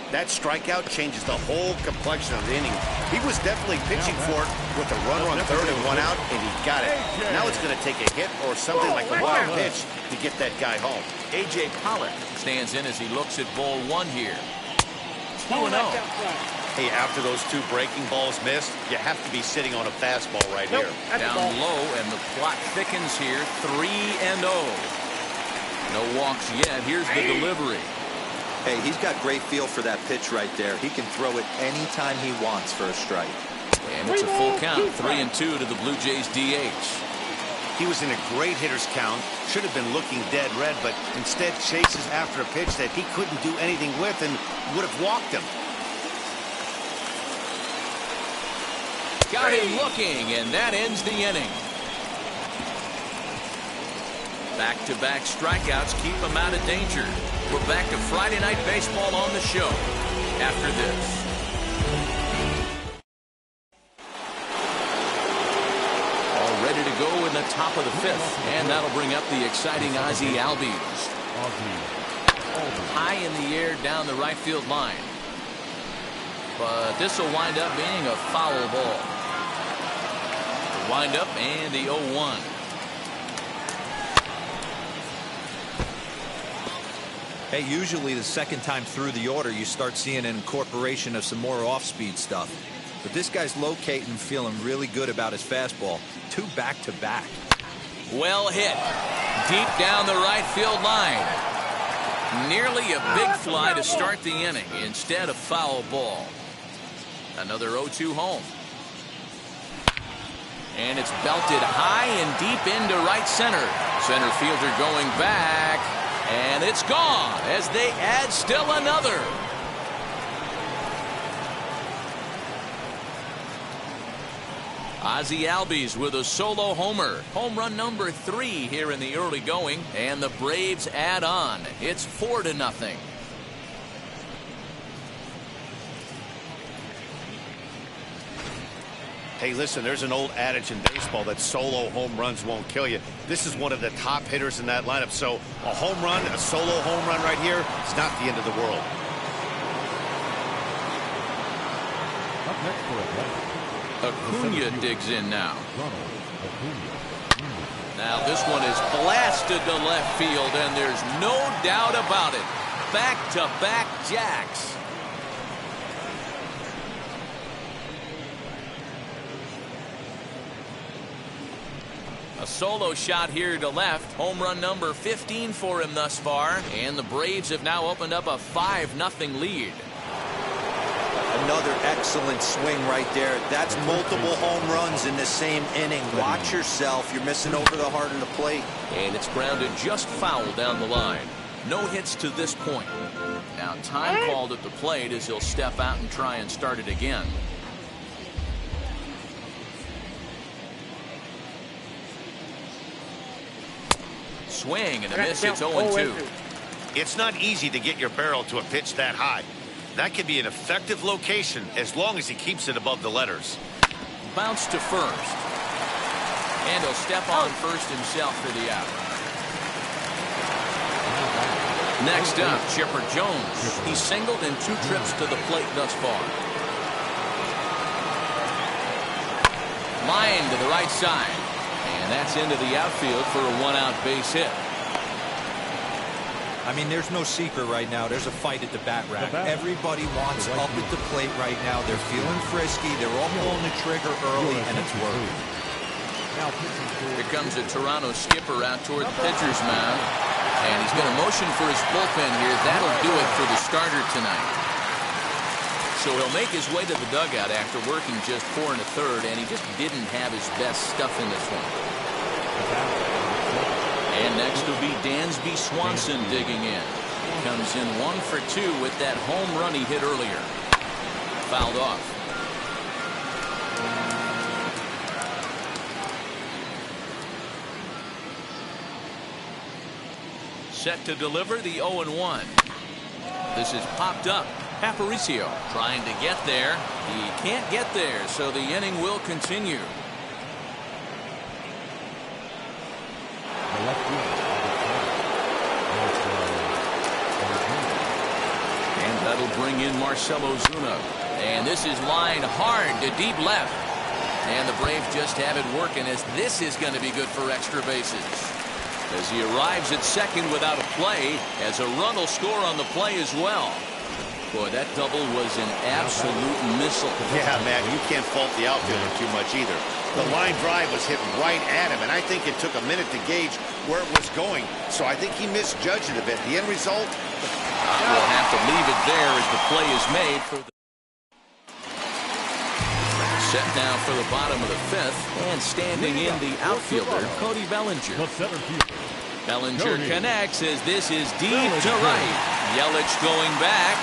That strikeout changes the whole complexion of the inning. He was definitely pitching for it with a runner on third and 1 out, and he got it. Now it's going to take a hit or something like a wild pitch to get that guy home. A.J. Pollock stands in as he looks at ball 1 here. 2-0. Hey, after those 2 breaking balls missed, you have to be sitting on a fastball right here. Down low, and the clock thickens here. 3-0. No walks yet. Here's the delivery. Hey, he's got great feel for that pitch right there. He can throw it anytime he wants for a strike. And it's a full count. 3-2 to the Blue Jays DH. He was in a great hitter's count, should have been looking dead red, but instead chases after a pitch that he couldn't do anything with and would have walked him. Got him looking, and that ends the inning. Back-to-back strikeouts keep him out of danger. We're back to Friday Night Baseball on the show after this. Ready to go in the top of the fifth, and that'll bring up the exciting Ozzie Albies. High in the air down the right field line, but this will wind up being a foul ball. The wind up and the 0-1. Hey, usually the second time through the order you start seeing an incorporation of some more off-speed stuff. But this guy's locating, feeling really good about his fastball. 2 back-to-back. Well hit. Deep down the right field line. Nearly a big fly to start the inning. Instead, a foul ball. Another 0-2 home. And it's belted high and deep into right center. Center fielder going back. And it's gone as they add still another. Ozzie Albies with a solo homer. Home run number 3 here in the early going. And the Braves add on. It's 4-0. Hey, listen, there's an old adage in baseball that solo home runs won't kill you. This is one of the top hitters in that lineup. So a home run, a solo home run right here, it's not the end of the world. Up next for a play. Acuna digs in now. Now this one is blasted to left field, and there's no doubt about it. Back-to-back jacks. A solo shot here to left. Home run number 15 for him thus far. And the Braves have now opened up a 5-0 lead. Another excellent swing right there. That's multiple home runs in the same inning. Watch yourself. You're missing over the heart of the plate. And it's grounded just foul down the line. No hits to this point. Now time called at the plate as he'll step out and try and start it again. Swing and a miss. It's 0-2. It's not easy to get your barrel to a pitch that high. That can be an effective location as long as he keeps it above the letters. Bounce to first. And he'll step on first himself for the out. Next up, Chipper Jones. He's singled in 2 trips to the plate thus far. Line to the right side. And that's into the outfield for a 1-out base hit. I mean, there's no secret right now. There's a fight at the bat rack. Everybody wants up at the plate right now. They're feeling frisky. They're all pulling the trigger early, and it's working. Here comes a Toronto skipper out toward the pitcher's mound. And he's going to motion for his bullpen here. That'll do it for the starter tonight. So he'll make his way to the dugout after working just 4 1/3, and he just didn't have his best stuff in this one. And next will be Dansby Swanson digging in. Comes in 1 for 2 with that home run he hit earlier. Fouled off. Set to deliver the 0-1. This is popped up. Aparicio trying to get there. He can't get there, so the inning will continue. And that'll bring in Marcell Ozuna. And this is lined hard to deep left. And the Braves just have it working, as this is going to be good for extra bases. As he arrives at second without a play, as a run will score on the play as well. Boy, that double was an absolute missile. Yeah, man, you can't fault the outfielder too much either. The line drive was hit right at him, and I think it took a minute to gauge where it was going. So I think he misjudged it a bit. The end result? We'll have to leave it there as the play is made for the Set now for the bottom of the fifth, and standing in the outfielder, Cody Bellinger. The center fielder. Bellinger connects as this is deep to right. Yelich going back.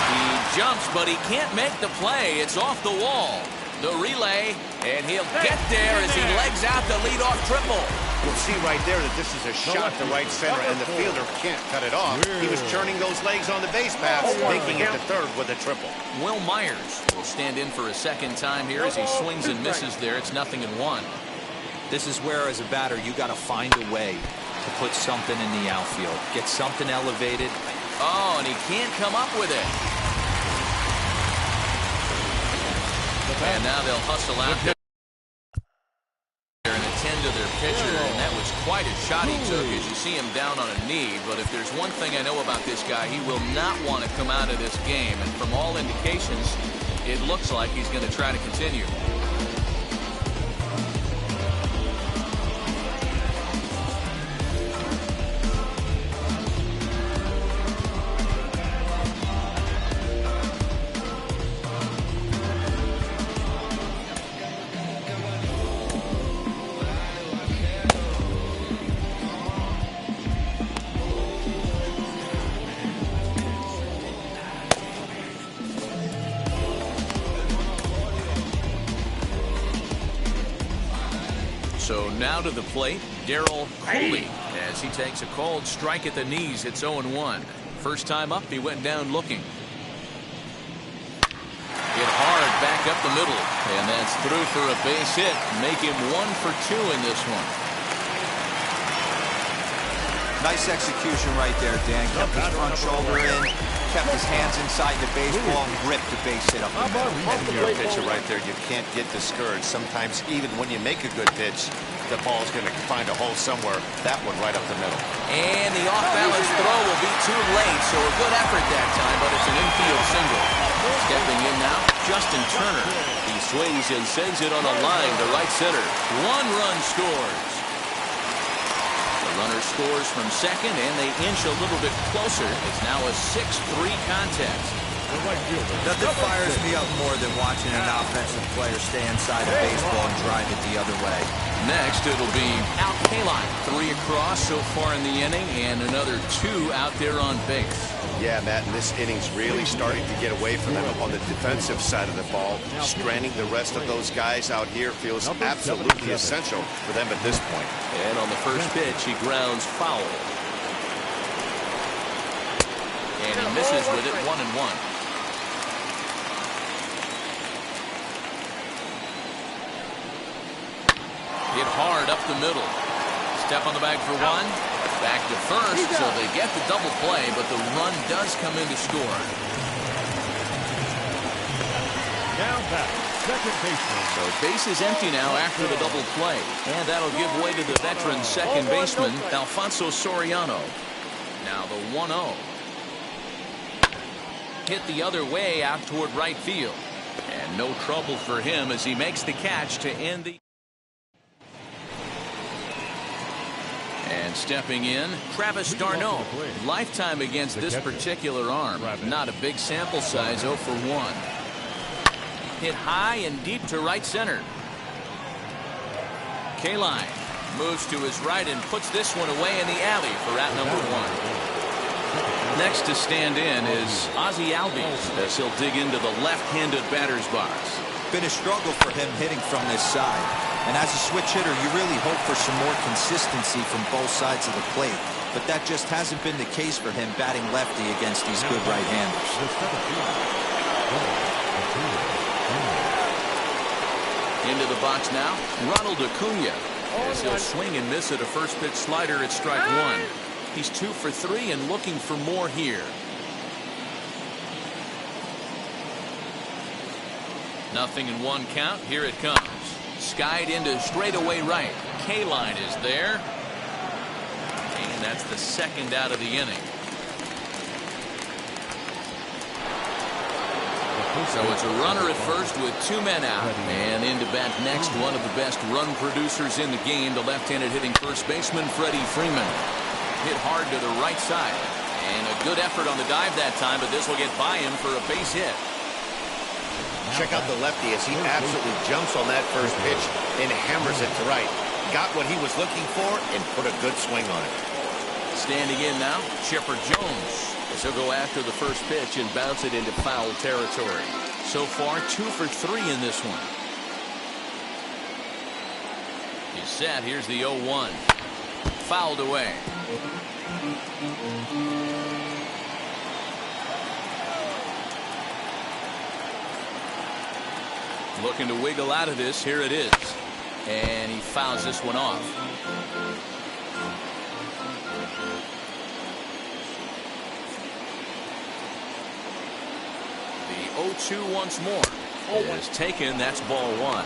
He jumps, but he can't make the play. It's off the wall. The relay, and he'll get there as he legs out the leadoff triple. You'll see right there that this is a shot to right center, and the fielder can't cut it off. He was turning those legs on the base paths, making it to third with a triple. Will Myers will stand in for a second time here as he swings and misses there. It's 0-1. This is where, as a batter, you got to find a way to put something in the outfield. Get something elevated. Oh, and he can't come up with it. And now they'll hustle out there and attend to their pitcher, and that was quite a shot he took as you see him down on a knee. But if there's one thing I know about this guy, he will not want to come out of this game. And from all indications, it looks like he's going to try to continue. So now to the plate, Darryl Coley, as he takes a cold strike at the knees. It's 0-1. First time up, he went down looking. Hit hard back up the middle, and that's through for a base hit. Make him 1 for 2 in this one. Nice execution right there, Dan. Kept his front shoulder in, kept his hands inside the baseball, and ripped the base hit up the middle. And if you're a pitcher right there, you can't get discouraged. Sometimes even when you make a good pitch, the ball's going to find a hole somewhere. That one right up the middle. And the off-balance throw will be too late, so a good effort that time, but it's an infield single. Stepping in now, Justin Turner. He swings and sends it on a line to right center. 1 run scores. The runner scores from second, and they inch a little bit closer. It's now a 6-3 contest. Nothing fires me up more than watching an offensive player stay inside a baseball and drive it the other way. Next, it'll be Al Kaline. 3 across so far in the inning, and another 2 out there on base. Yeah, Matt, and this inning's really starting to get away from them on the defensive side of the ball. Stranding the rest of those guys out here feels absolutely essential for them at this point. And on the first pitch, he grounds foul. And he misses with it, 1-1. Hit hard up the middle. Step on the bag for 1. Back to first, so they get the double play, but the run does come in to score. Now back, second baseman. So base is empty now after the double play. And that'll give way to the veteran second baseman, Alfonso Soriano. Now the 1-0. Hit the other way out toward right field. And no trouble for him as he makes the catch to end the... And stepping in, Travis d'Arnaud. Lifetime against this particular arm. Not a big sample size, 0 for 1. Hit high and deep to right center. Kaline moves to his right and puts this one away in the alley for out number 1. Next to stand in is Ozzie Albies as he'll dig into the left-handed batter's box. Been a struggle for him hitting from this side. And as a switch hitter, you really hope for some more consistency from both sides of the plate. But that just hasn't been the case for him batting lefty against these good right-handers. Into the box now, Ronald Acuna. As he'll swing and miss at a first pitch slider at strike 1. He's 2 for 3 and looking for more here. 0-1 count. Here it comes. Skied into straightaway right. Kaline is there. And that's the second out of the inning. So it's a runner at first with 2 men out. And in to bat next, one of the best run producers in the game, the left-handed hitting first baseman, Freddie Freeman. Hit hard to the right side. And a good effort on the dive that time, but this will get by him for a base hit. Check out the lefty as he absolutely jumps on that first pitch and hammers it to right. Got what he was looking for and put a good swing on it. Standing in now, Chipper Jones. He'll go after the first pitch and bounce it into foul territory. So far, 2 for 3 in this one. He's set. Here's the 0-1. Fouled away. Looking to wiggle out of this. Here it is. And he fouls this one off. The 0-2 once more. It is taken. That's ball 1.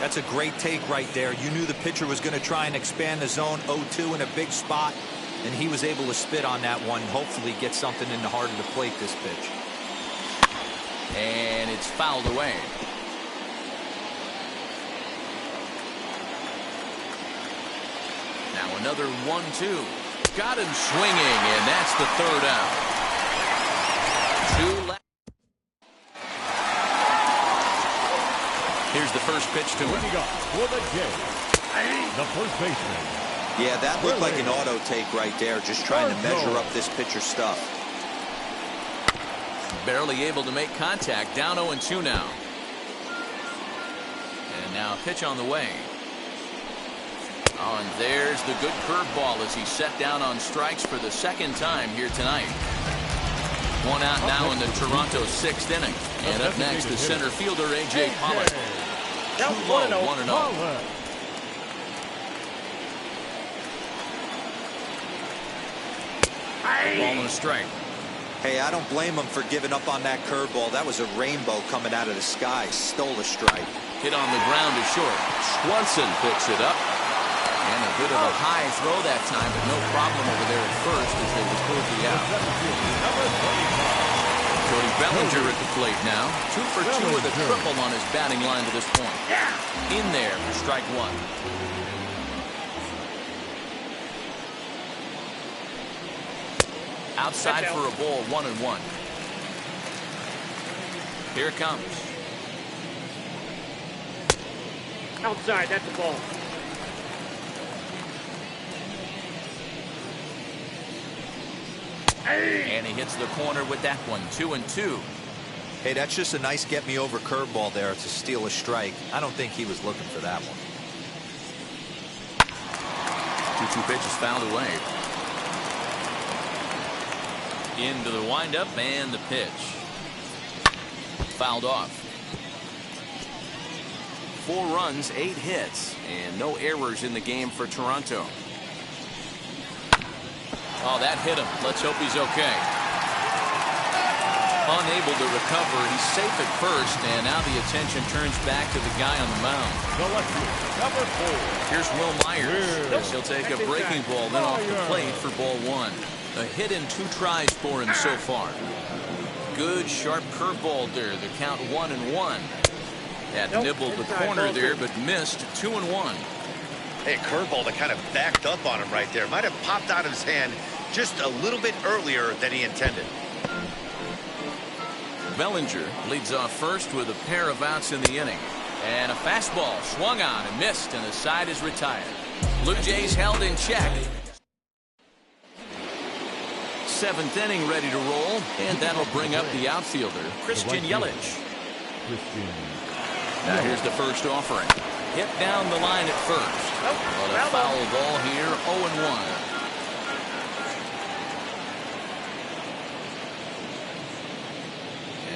That's a great take right there. You knew the pitcher was going to try and expand the zone. 0-2 in a big spot, and he was able to spit on that one. Hopefully get something in the heart of the plate this pitch. And it's fouled away. Now another 1-2. Got him swinging, and that's the third out. 2 left. Here's the first pitch to him. Leading up for the game, the first baseman. Yeah, that looked like an auto take right there, just trying to measure up this pitcher's stuff. Barely able to make contact. Down 0-2 now. And now a pitch on the way. Oh, and there's the good curveball as he's set down on strikes for the second time here tonight. 1 out now in the Toronto 6th inning. And up next, the center fielder, A.J. Pollock. 2 low, 1-0. Ball and a strike. Hey, I don't blame him for giving up on that curveball. That was a rainbow coming out of the sky. Stole a strike. Hit on the ground to short. Swanson picks it up. And a bit of a high throw that time, but no problem over there at first as they record the out. Cody Bellinger at the plate now. 2 for 2 with a triple on his batting line to this point. In there for strike 1. Outside for a ball, 1-1. Here it comes. Outside, that's a ball. And he hits the corner with that one. 2-2. Hey, that's just a nice get-me-over curveball there to steal a strike. I don't think he was looking for that one. 2-2 pitch is fouled away. Into the windup and the pitch. Fouled off. 4 runs, 8 hits, and no errors in the game for Toronto. Oh, that hit him. Let's hope he's okay. Unable to recover. He's safe at first, and now the attention turns back to the guy on the mound. Number 4. Here's Will Myers. He'll take a breaking ball, then off the plate for ball 1. A hit in 2 tries for him so far. Good, sharp curveball there. The count 1-1. That nibbled the corner there, but missed. 2-1. Hey, curveball that kind of backed up on him right there. Might have popped out of his hand just a little bit earlier than he intended. Bellinger leads off first with a pair of outs in the inning. And a fastball swung on and missed, and the side is retired. Blue Jays held in check. 7th inning ready to roll, and that'll bring up the outfielder, Christian Yelich. Now here's the first offering. Hit down the line at first. But a foul ball here, 0-1.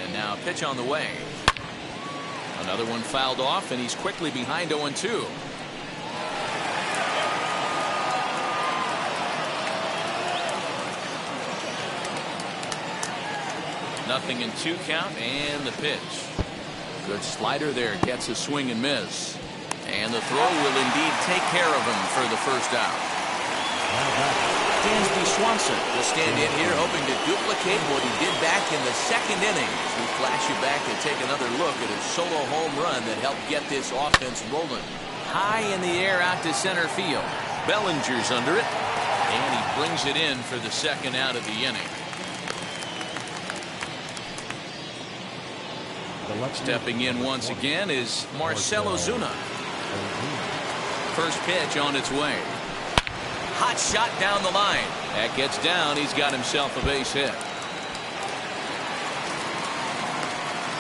And now pitch on the way. Another one fouled off, and he's quickly behind 0-2. Nothing in 2 count, and the pitch. Good slider there, gets a swing and miss. And the throw will indeed take care of him for the first out. Dansby Swanson will stand in here hoping to duplicate what he did back in the 2nd inning. We flash you back and take another look at his solo home run that helped get this offense rolling. High in the air out to center field. Bellinger's under it, and he brings it in for the 2nd out of the inning. Stepping in once again is Marcell Ozuna. First pitch on its way. Hot shot down the line. That gets down. He's got himself a base hit.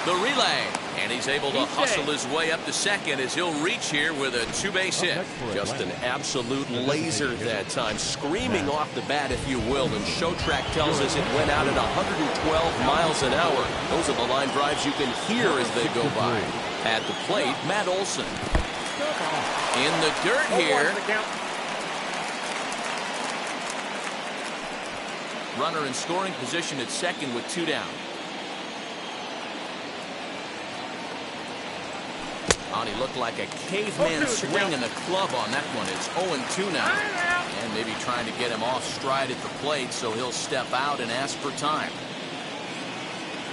The relay. And he's able to hustle his way up to second as he'll reach here with a two-base hit. Just an absolute laser that time, screaming off the bat, if you will. And Show Track tells us it went out at 112 miles an hour. Those are the line drives you can hear as they go by. At the plate, Matt Olson. In the dirt here. Runner in scoring position at second with 2 down. Oh, he looked like a caveman swinging the club on that one. It's 0-2 now. And maybe trying to get him off stride at the plate, so he'll step out and ask for time.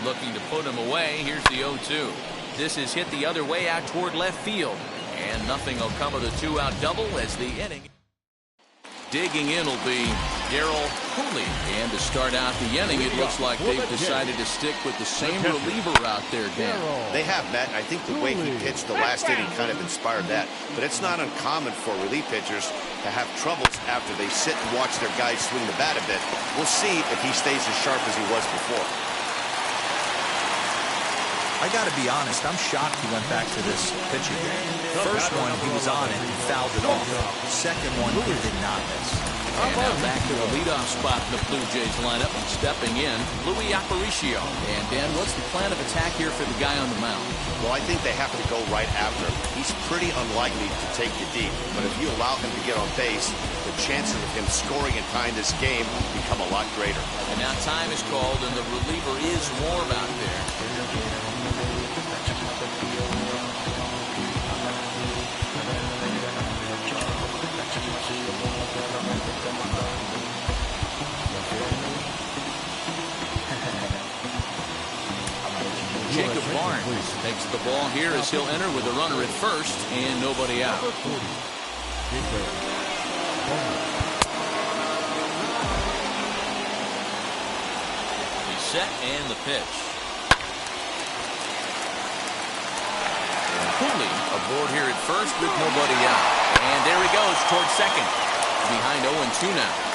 Looking to put him away. Here's the 0-2. This is hit the other way out toward left field. And nothing will come of the 2-out double as the inning. Digging in will be Darryl Cooley. And to start out the inning, it looks like they've decided to stick with the same reliever out there, Dan. They have, Matt. I think the way he pitched the last inning kind of inspired that. But it's not uncommon for relief pitchers to have troubles after they sit and watch their guys swing the bat a bit. We'll see if he stays as sharp as he was before. I got to be honest, I'm shocked he went back to this pitch again. First one, he was on it and fouled it off. Second one, he did not miss. And now back to the leadoff spot in the Blue Jays lineup. And stepping in, Luis Aparicio. And Dan, what's the plan of attack here for the guy on the mound? Well, I think they have to go right after him. He's pretty unlikely to take you deep. But if you allow him to get on base, the chances of him scoring and tying this game become a lot greater. And now time is called, and the reliever is warm out there. Jacob Barnes takes the ball here as he'll enter with a runner at first and nobody out. He's set and the pitch. Cooley aboard here at first with nobody out. And there he goes towards second. Behind 0-2 now.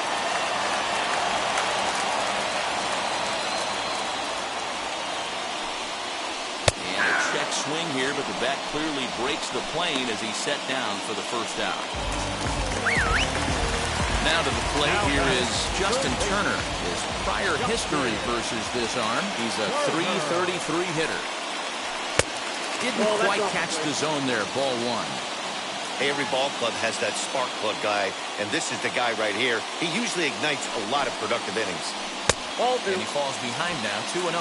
Swing here, but the bat clearly breaks the plane as he's set down for the first out. Now to the plate here is Justin Turner. His prior history versus this arm, he's a .333 hitter. Didn't quite catch the zone there, ball one. Hey, every ball club has that spark plug guy, and this is the guy right here. He usually ignites a lot of productive innings. And he falls behind now, 2-0.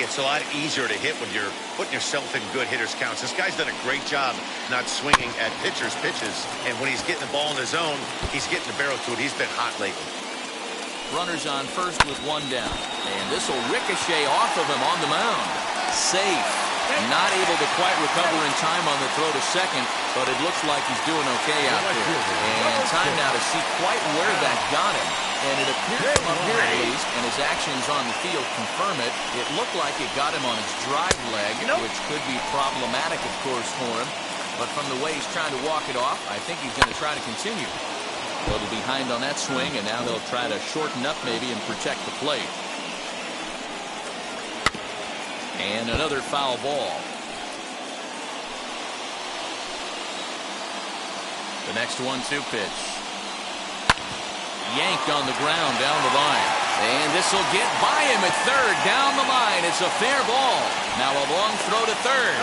It's a lot easier to hit when you're putting yourself in good hitters' counts. This guy's done a great job not swinging at pitchers' pitches. And when he's getting the ball in his zone, he's getting the barrel to it. He's been hot lately. Runners on first with 1 down. And this will ricochet off of him on the mound. Safe. Not able to quite recover in time on the throw to second, but it looks like he's doing okay out there. And time now to see quite where that got him. And it appears from up here at least, and his actions on the field confirm it, it looked like it got him on his drive leg, which could be problematic, of course, for him. But from the way he's trying to walk it off, I think he's going to try to continue. A little behind on that swing, and now they'll try to shorten up maybe and protect the plate. And another foul ball. The next 1-2 pitch. Yanked on the ground down the line. And this will get by him at third. Down the line. It's a fair ball. Now a long throw to third.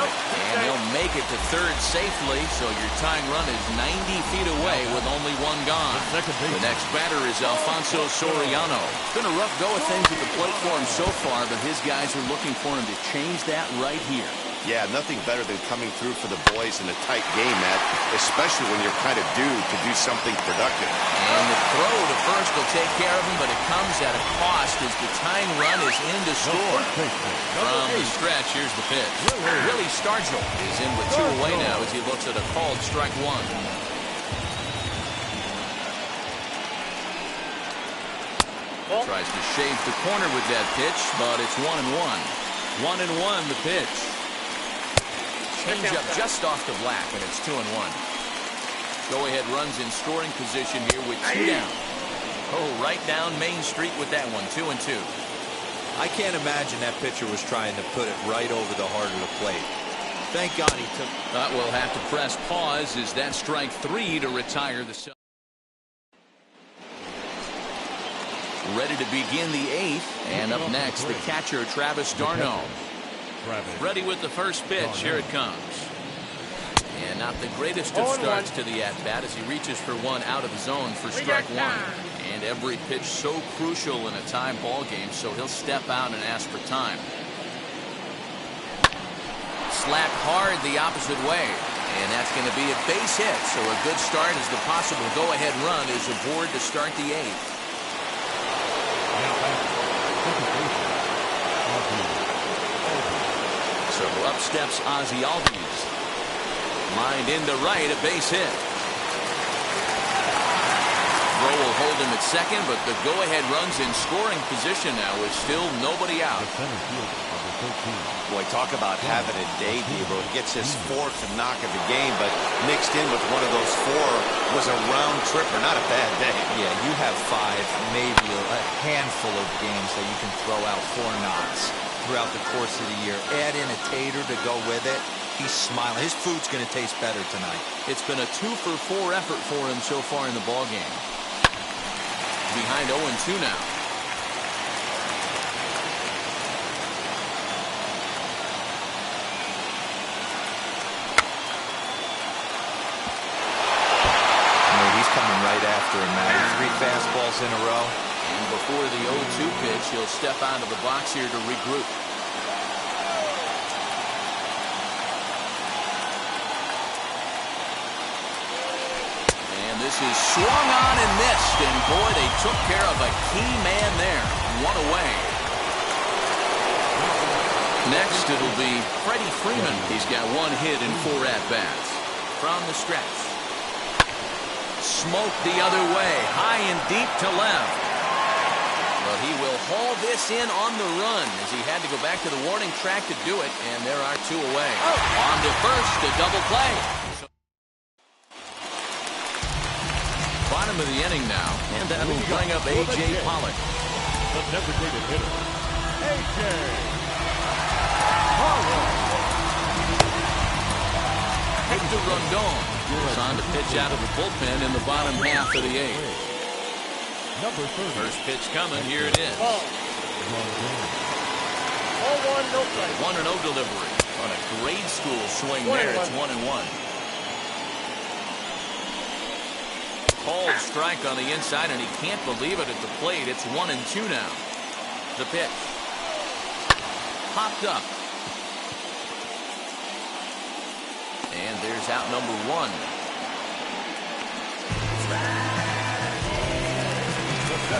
And he'll make it to third safely. So your tying run is 90 feet away with only 1 gone. The next batter is Alfonso Soriano. It's been a rough go of things at the plate for him so far, but his guys are looking for him to change that right here. Yeah, nothing better than coming through for the boys in a tight game, Matt, especially when you're kind of due to do something productive. And the throw to first will take care of him, but it comes at a cost as the tying run is in to score. From the stretch, here's the pitch. Willie Stargell is in with 2 away now as he looks at a called strike 1. Tries to shave the corner with that pitch, but it's 1-1. 1-1 the pitch. changeup just off the black, and it's 2-1. Go-ahead runs in scoring position here with 2 down. Oh, right down Main Street with that one, 2-2. I can't imagine that pitcher was trying to put it right over the heart of the plate. Thank God he took. We'll have to press pause as that strike 3 to retire the. Ready to begin the 8th, and up next the catcher Travis d'Arnaud. Ready with the first pitch. Here it comes. And not the greatest of starts to the at-bat as he reaches for one out of the zone for strike 1. And every pitch so crucial in a tie ball game, so he'll step out and ask for time. Slapped hard the opposite way, and that's going to be a base hit. So a good start as the possible go-ahead run is aboard to start the 8th. So up steps Ozzie Albies. Lined into right, a base hit. Throw will hold him at second, but the go-ahead runs in scoring position now with still nobody out. Boy, talk about having a day, Debo. He gets his 4th knock of the game, but mixed in with one of those 4 was a round tripper. Not a bad day. Yeah, you have 5, maybe a handful of games that you can throw out 4 knocks throughout the course of the year. Add in a tater to go with it. He's smiling. His food's going to taste better tonight. It's been a 2-for-4 effort for him so far in the ballgame. Behind 0-2 now. He's coming right after him, Matty. 3 fastballs in a row. And before the 0-2 pitch, he'll step out of the box here to regroup. This is swung on and missed, and boy, they took care of a key man there. 1 away. Next, it'll be Freddie Freeman. He's got 1 hit in 4 at-bats. From the stretch. Smoked the other way, high and deep to left. But he will haul this in on the run as he had to go back to the warning track to do it, and there are 2 away. On to first, a double play. Bottom of the inning now, and that'll bring up A.J. Pollock. The designated hitter, A.J. Pollock. Hector Rondon is on to pitch out of the bullpen in the bottom half of the 8th. Number 30. First pitch coming, here it is. 0-1, no play. 1-0 delivery on a grade school swing there. It's 1-1. Called strike on the inside, and he can't believe it at the plate. It's 1-2 now. The pitch. Popped up. And there's out number 1.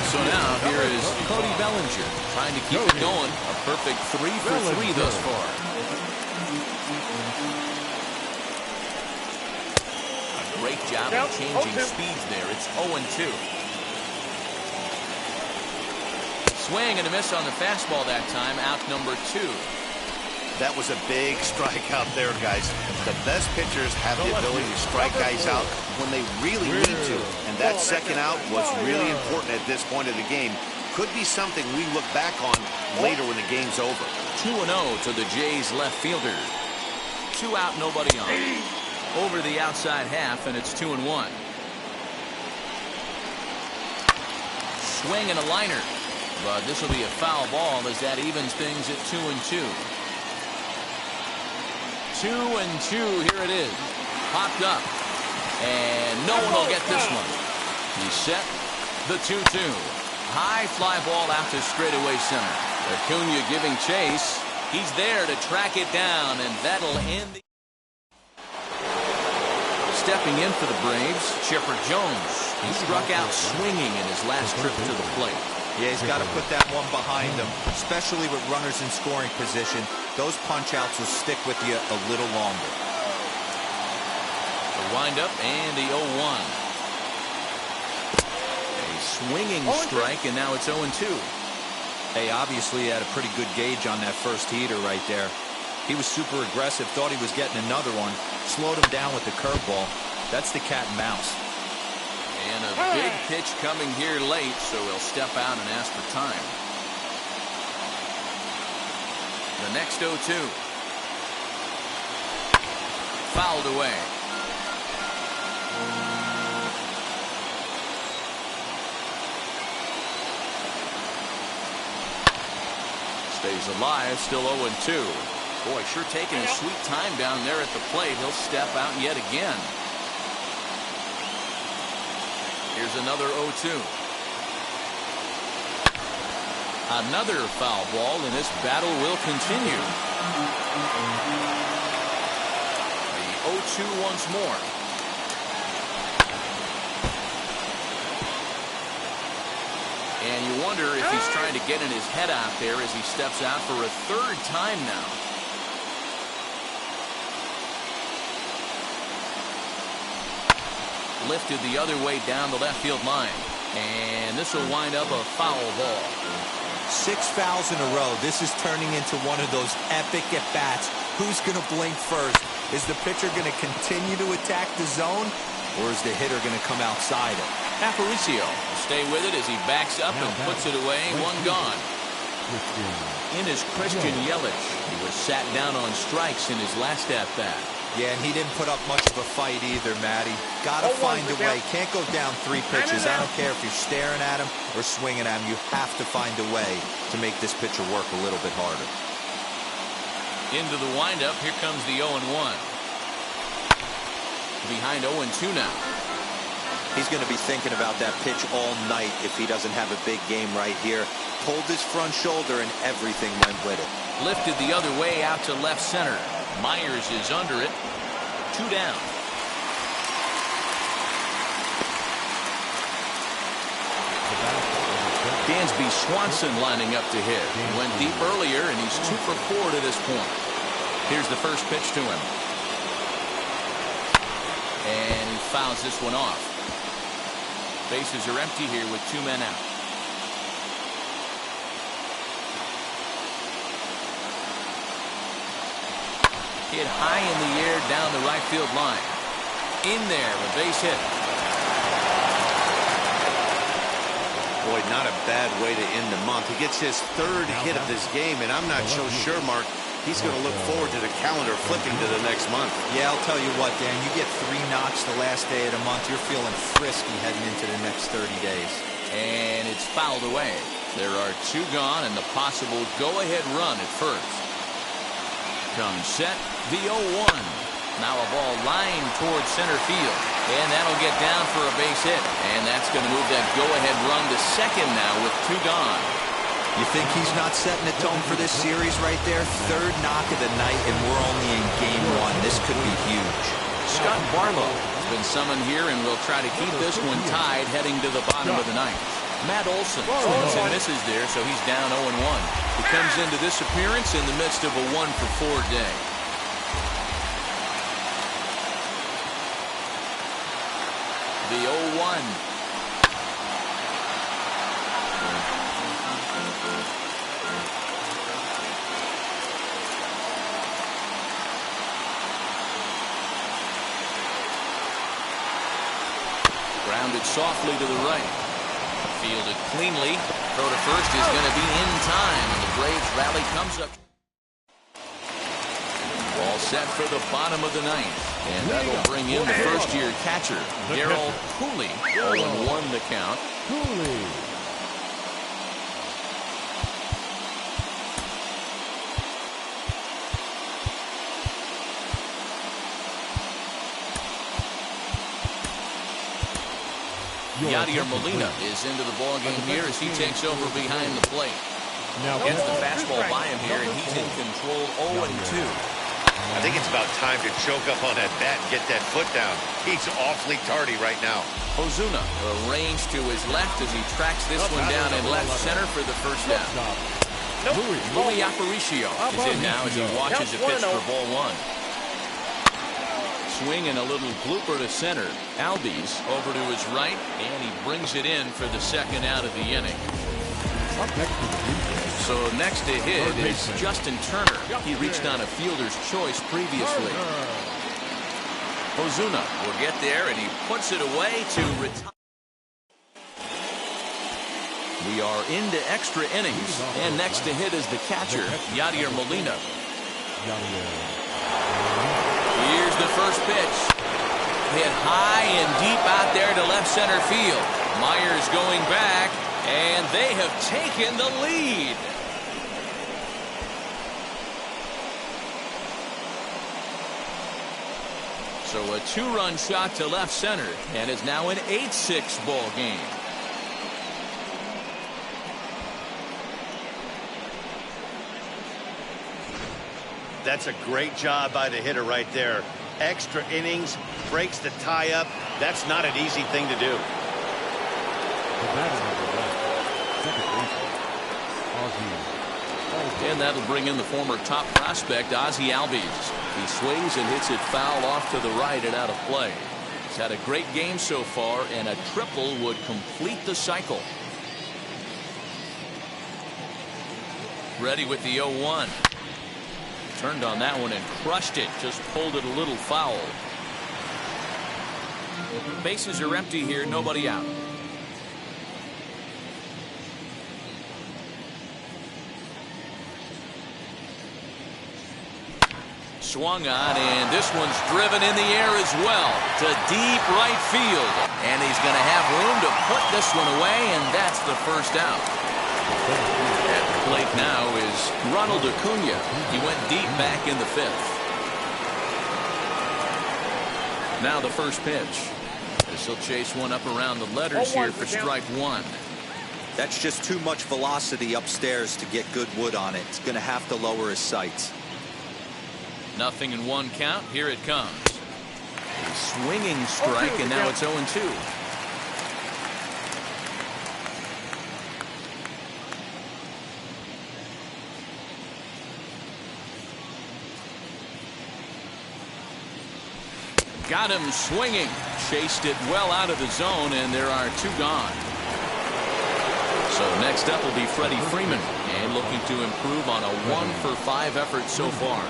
So now here is Cody Bellinger trying to keep it going. A perfect 3 for 3 thus far. Great job of changing speeds there. It's 0-2. Swing and a miss on the fastball that time. Out number 2. That was a big strikeout there, guys. The best pitchers have the ability to strike guys out when they really need to. And that second out was really important at this point of the game. Could be something we look back on later when the game's over. 2-0 to the Jays left fielder. 2 out, nobody on. Over the outside half, and it's 2-1. Swing and a liner, but this will be a foul ball as that evens things at 2-2. 2-2, here it is. Popped up, and no one will get this one. He's set the 2-2. High fly ball out to straightaway center. Acuna giving chase. He's there to track it down, and that'll end the. Stepping in for the Braves, Chipper Jones. He struck out swinging in his last trip to the plate. Yeah, he's got to put that one behind him, especially with runners in scoring position. Those punch-outs will stick with you a little longer. The windup and the 0-1. A swinging strike, and now it's 0-2. Hey, obviously he had a pretty good gauge on that first heater right there. He was super aggressive, thought he was getting another one, slowed him down with the curveball. That's the cat and mouse. And a big pitch coming here late, so he'll step out and ask for time. The next 0-2. Fouled away. Stays alive, still 0-2. Boy, sure taking his sweet time down there at the plate. He'll step out yet again. Here's another 0-2. Another foul ball, and this battle will continue. The 0-2 once more. And you wonder if he's trying to get in his head out there as he steps out for a third time now. Lifted the other way down the left field line. And this will wind up a foul ball. 6 fouls in a row. This is turning into one of those epic at-bats. Who's going to blink first? Is the pitcher going to continue to attack the zone, or is the hitter going to come outside it? Aparicio will stay with it as he backs up and puts it away. One gone. In is Christian Yelich. He was sat down on strikes in his last at-bat. Yeah, and he didn't put up much of a fight either, Matty. Gotta find a way. Can't go down 3 pitches. I don't care if you're staring at him or swinging at him. You have to find a way to make this pitcher work a little bit harder. Into the windup. Here comes the 0-1. Behind 0-2 now. He's going to be thinking about that pitch all night if he doesn't have a big game right here. Pulled his front shoulder and everything went with it. Lifted the other way out to left center. Myers is under it. 2 down. Dansby Swanson lining up to hit. He went deep earlier, and he's 2 for 4 to this point. Here's the first pitch to him. And he fouls this one off. Bases are empty here with 2 men out. Hit high in the air down the right field line. In there, a base hit. Boy, not a bad way to end the month. He gets his 3rd hit of this game, and I'm not so sure, Mark, he's going to look forward to the calendar flipping to the next month. Yeah, I'll tell you what, Dan, you get 3 knocks the last day of the month, you're feeling frisky heading into the next 30 days. And it's fouled away. There are 2 gone and the possible go-ahead run at first. Comes set, the 0-1. Now a ball lined towards center field. And that'll get down for a base hit. And that's going to move that go-ahead run to second now with 2 gone. You think he's not setting a tone for this series right there? 3rd knock of the night, and we're only in game 1. This could be huge. Scott Barlow has been summoned here and will try to keep this one tied heading to the bottom of the 9th. Matt Olson swings and misses there, so he's down 0-1. He comes into this appearance in the midst of a 1-for-4 day. The 0-1. Grounded softly to the right. Fielded cleanly. Throw to first is going to be in time, and the Braves rally comes up. All set for the bottom of the 9th, and that'll bring in the first-year catcher, Darryl Cooley. 0-1 the count. Cooley. Yadier Molina is into the ballgame here as he takes over behind the plate. Now Gets the fastball by him here, and he's in control 0-2. I think it's about time to choke up on that bat and get that foot down. He's awfully tardy right now. Ozuna arranged to his left as he tracks this one down in left center for the first out. Louis Aparicio is in now as he watches a pitch for ball 1. Swing and a little blooper to center. Albies over to his right, and he brings it in for the second out of the inning. Up next to the Blue Jays. So next to hit is Justin Turner. He reached on a fielder's choice previously. Ozuna will get there, and he puts it away to retire. We are into extra innings, and next to hit is the catcher, Yadier Molina. Here's the first pitch. Hit high and deep out there to left center field. Myers going back, and they have taken the lead. So a two-run shot to left center, and it's now an 8-6 ball game. That's a great job by the hitter right there. Extra innings, breaks the tie up. That's not an easy thing to do. The batter number 1, second baseman, Ozzy. And that'll bring in the former top prospect, Ozzy Albies. He swings and hits it foul off to the right and out of play. He's had a great game so far, and a triple would complete the cycle. Ready with the 0-1. Turned on that one and crushed it. Just pulled it a little foul. Bases are empty here. Nobody out. Swung on, and this one's driven in the air as well to deep right field. And he's going to have room to put this one away, and that's the first out. At the plate now is Ronald Acuna. He went deep back in the 5th. Now the first pitch. As he'll chase one up around the letters here for strike one. That's just too much velocity upstairs to get good wood on it. It's going to have to lower his sights. 0-1 count. Here it comes. A swinging strike, and now it's 0-2. Got him swinging. Chased it well out of the zone, and there are 2 gone. So next up will be Freddie Freeman, and looking to improve on a 1-for-5 effort so far.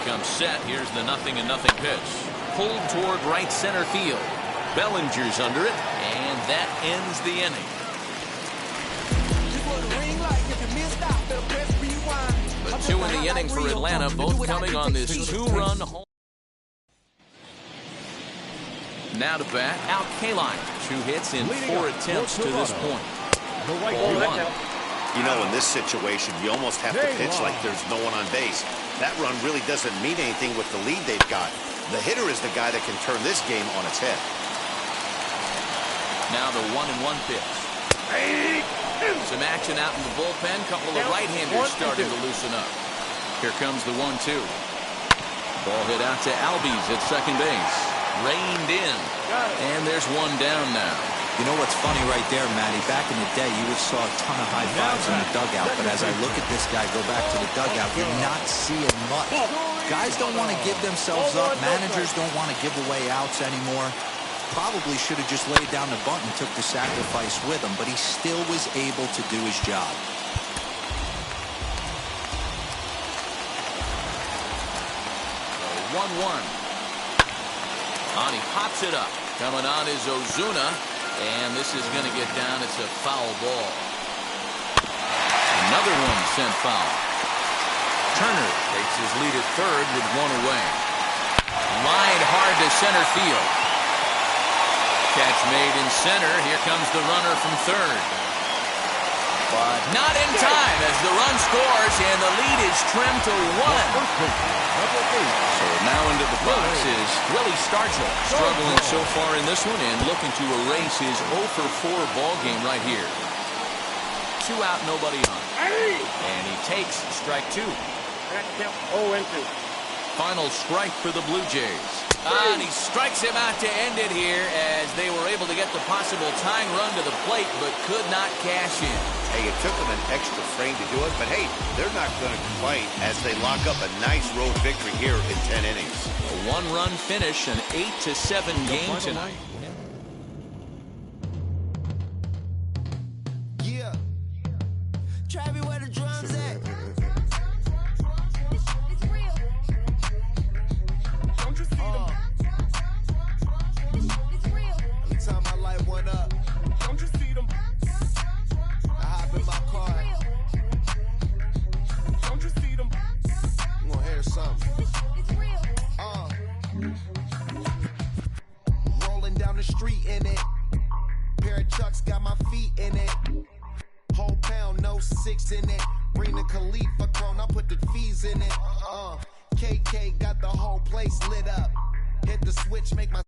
Comes set. Here's the 0-0 pitch. Pulled toward right center field. Bellinger's under it, and that ends the inning. But 2 in the inning for Atlanta, both coming on this 2-run home. Now to bat, Al Kaline. 2 hits in 4 attempts to this point. Ball 1. You know, in this situation, you almost have to pitch like there's no one on base. That run really doesn't mean anything with the lead they've got. The hitter is the guy that can turn this game on its head. Now the 1-1 pitch. Some action out in the bullpen. Couple of right-handers starting to loosen up. Here comes the 1-2. Ball hit out to Albies at second base. Reined in. And there's one down now. You know what's funny right there, Matty? Back in the day, you would saw a ton of high fives in the dugout. But as I look at this guy go back to the dugout, you're not seeing much. Guys don't want to give themselves up. Managers don't want to give away outs anymore. Probably should have just laid down the bunt and took the sacrifice with him. But he still was able to do his job. 1-1. On, he pops it up. Coming on is Ozuna. And this is going to get down. It's a foul ball. Another one sent foul. Turner takes his lead at third with 1 away. Line hard to center field. Catch made in center. Here comes the runner from third. But not in time as the run scores and the lead is trimmed to 1. So now into the box is Willie Stargell, struggling so far in this one and looking to erase his 0-for-4 ball game right here. 2 out, nobody on. And he takes strike 2. 0-2. Final strike for the Blue Jays. And he strikes him out to end it here as they were able to get the possible tying run to the plate but could not cash in. Hey, it took them an extra frame to do it, but hey, they're not going to complain as they lock up a nice road victory here in 10 innings. A 1-run finish, an 8-7 game tonight. Yeah, Travis, where the drums at? It's real. Don't you see them? It's real. Every time I light one up, don't you see them? I hop in my car. Don't you see them? You gonna hear something? It's real. Rolling down the street in it. Pair of Chucks got my feet in it. Whole pound, no 6 in it. Bring the Khalifa cone, I put the fees in it. KK got the whole place lit up. Hit the switch, make my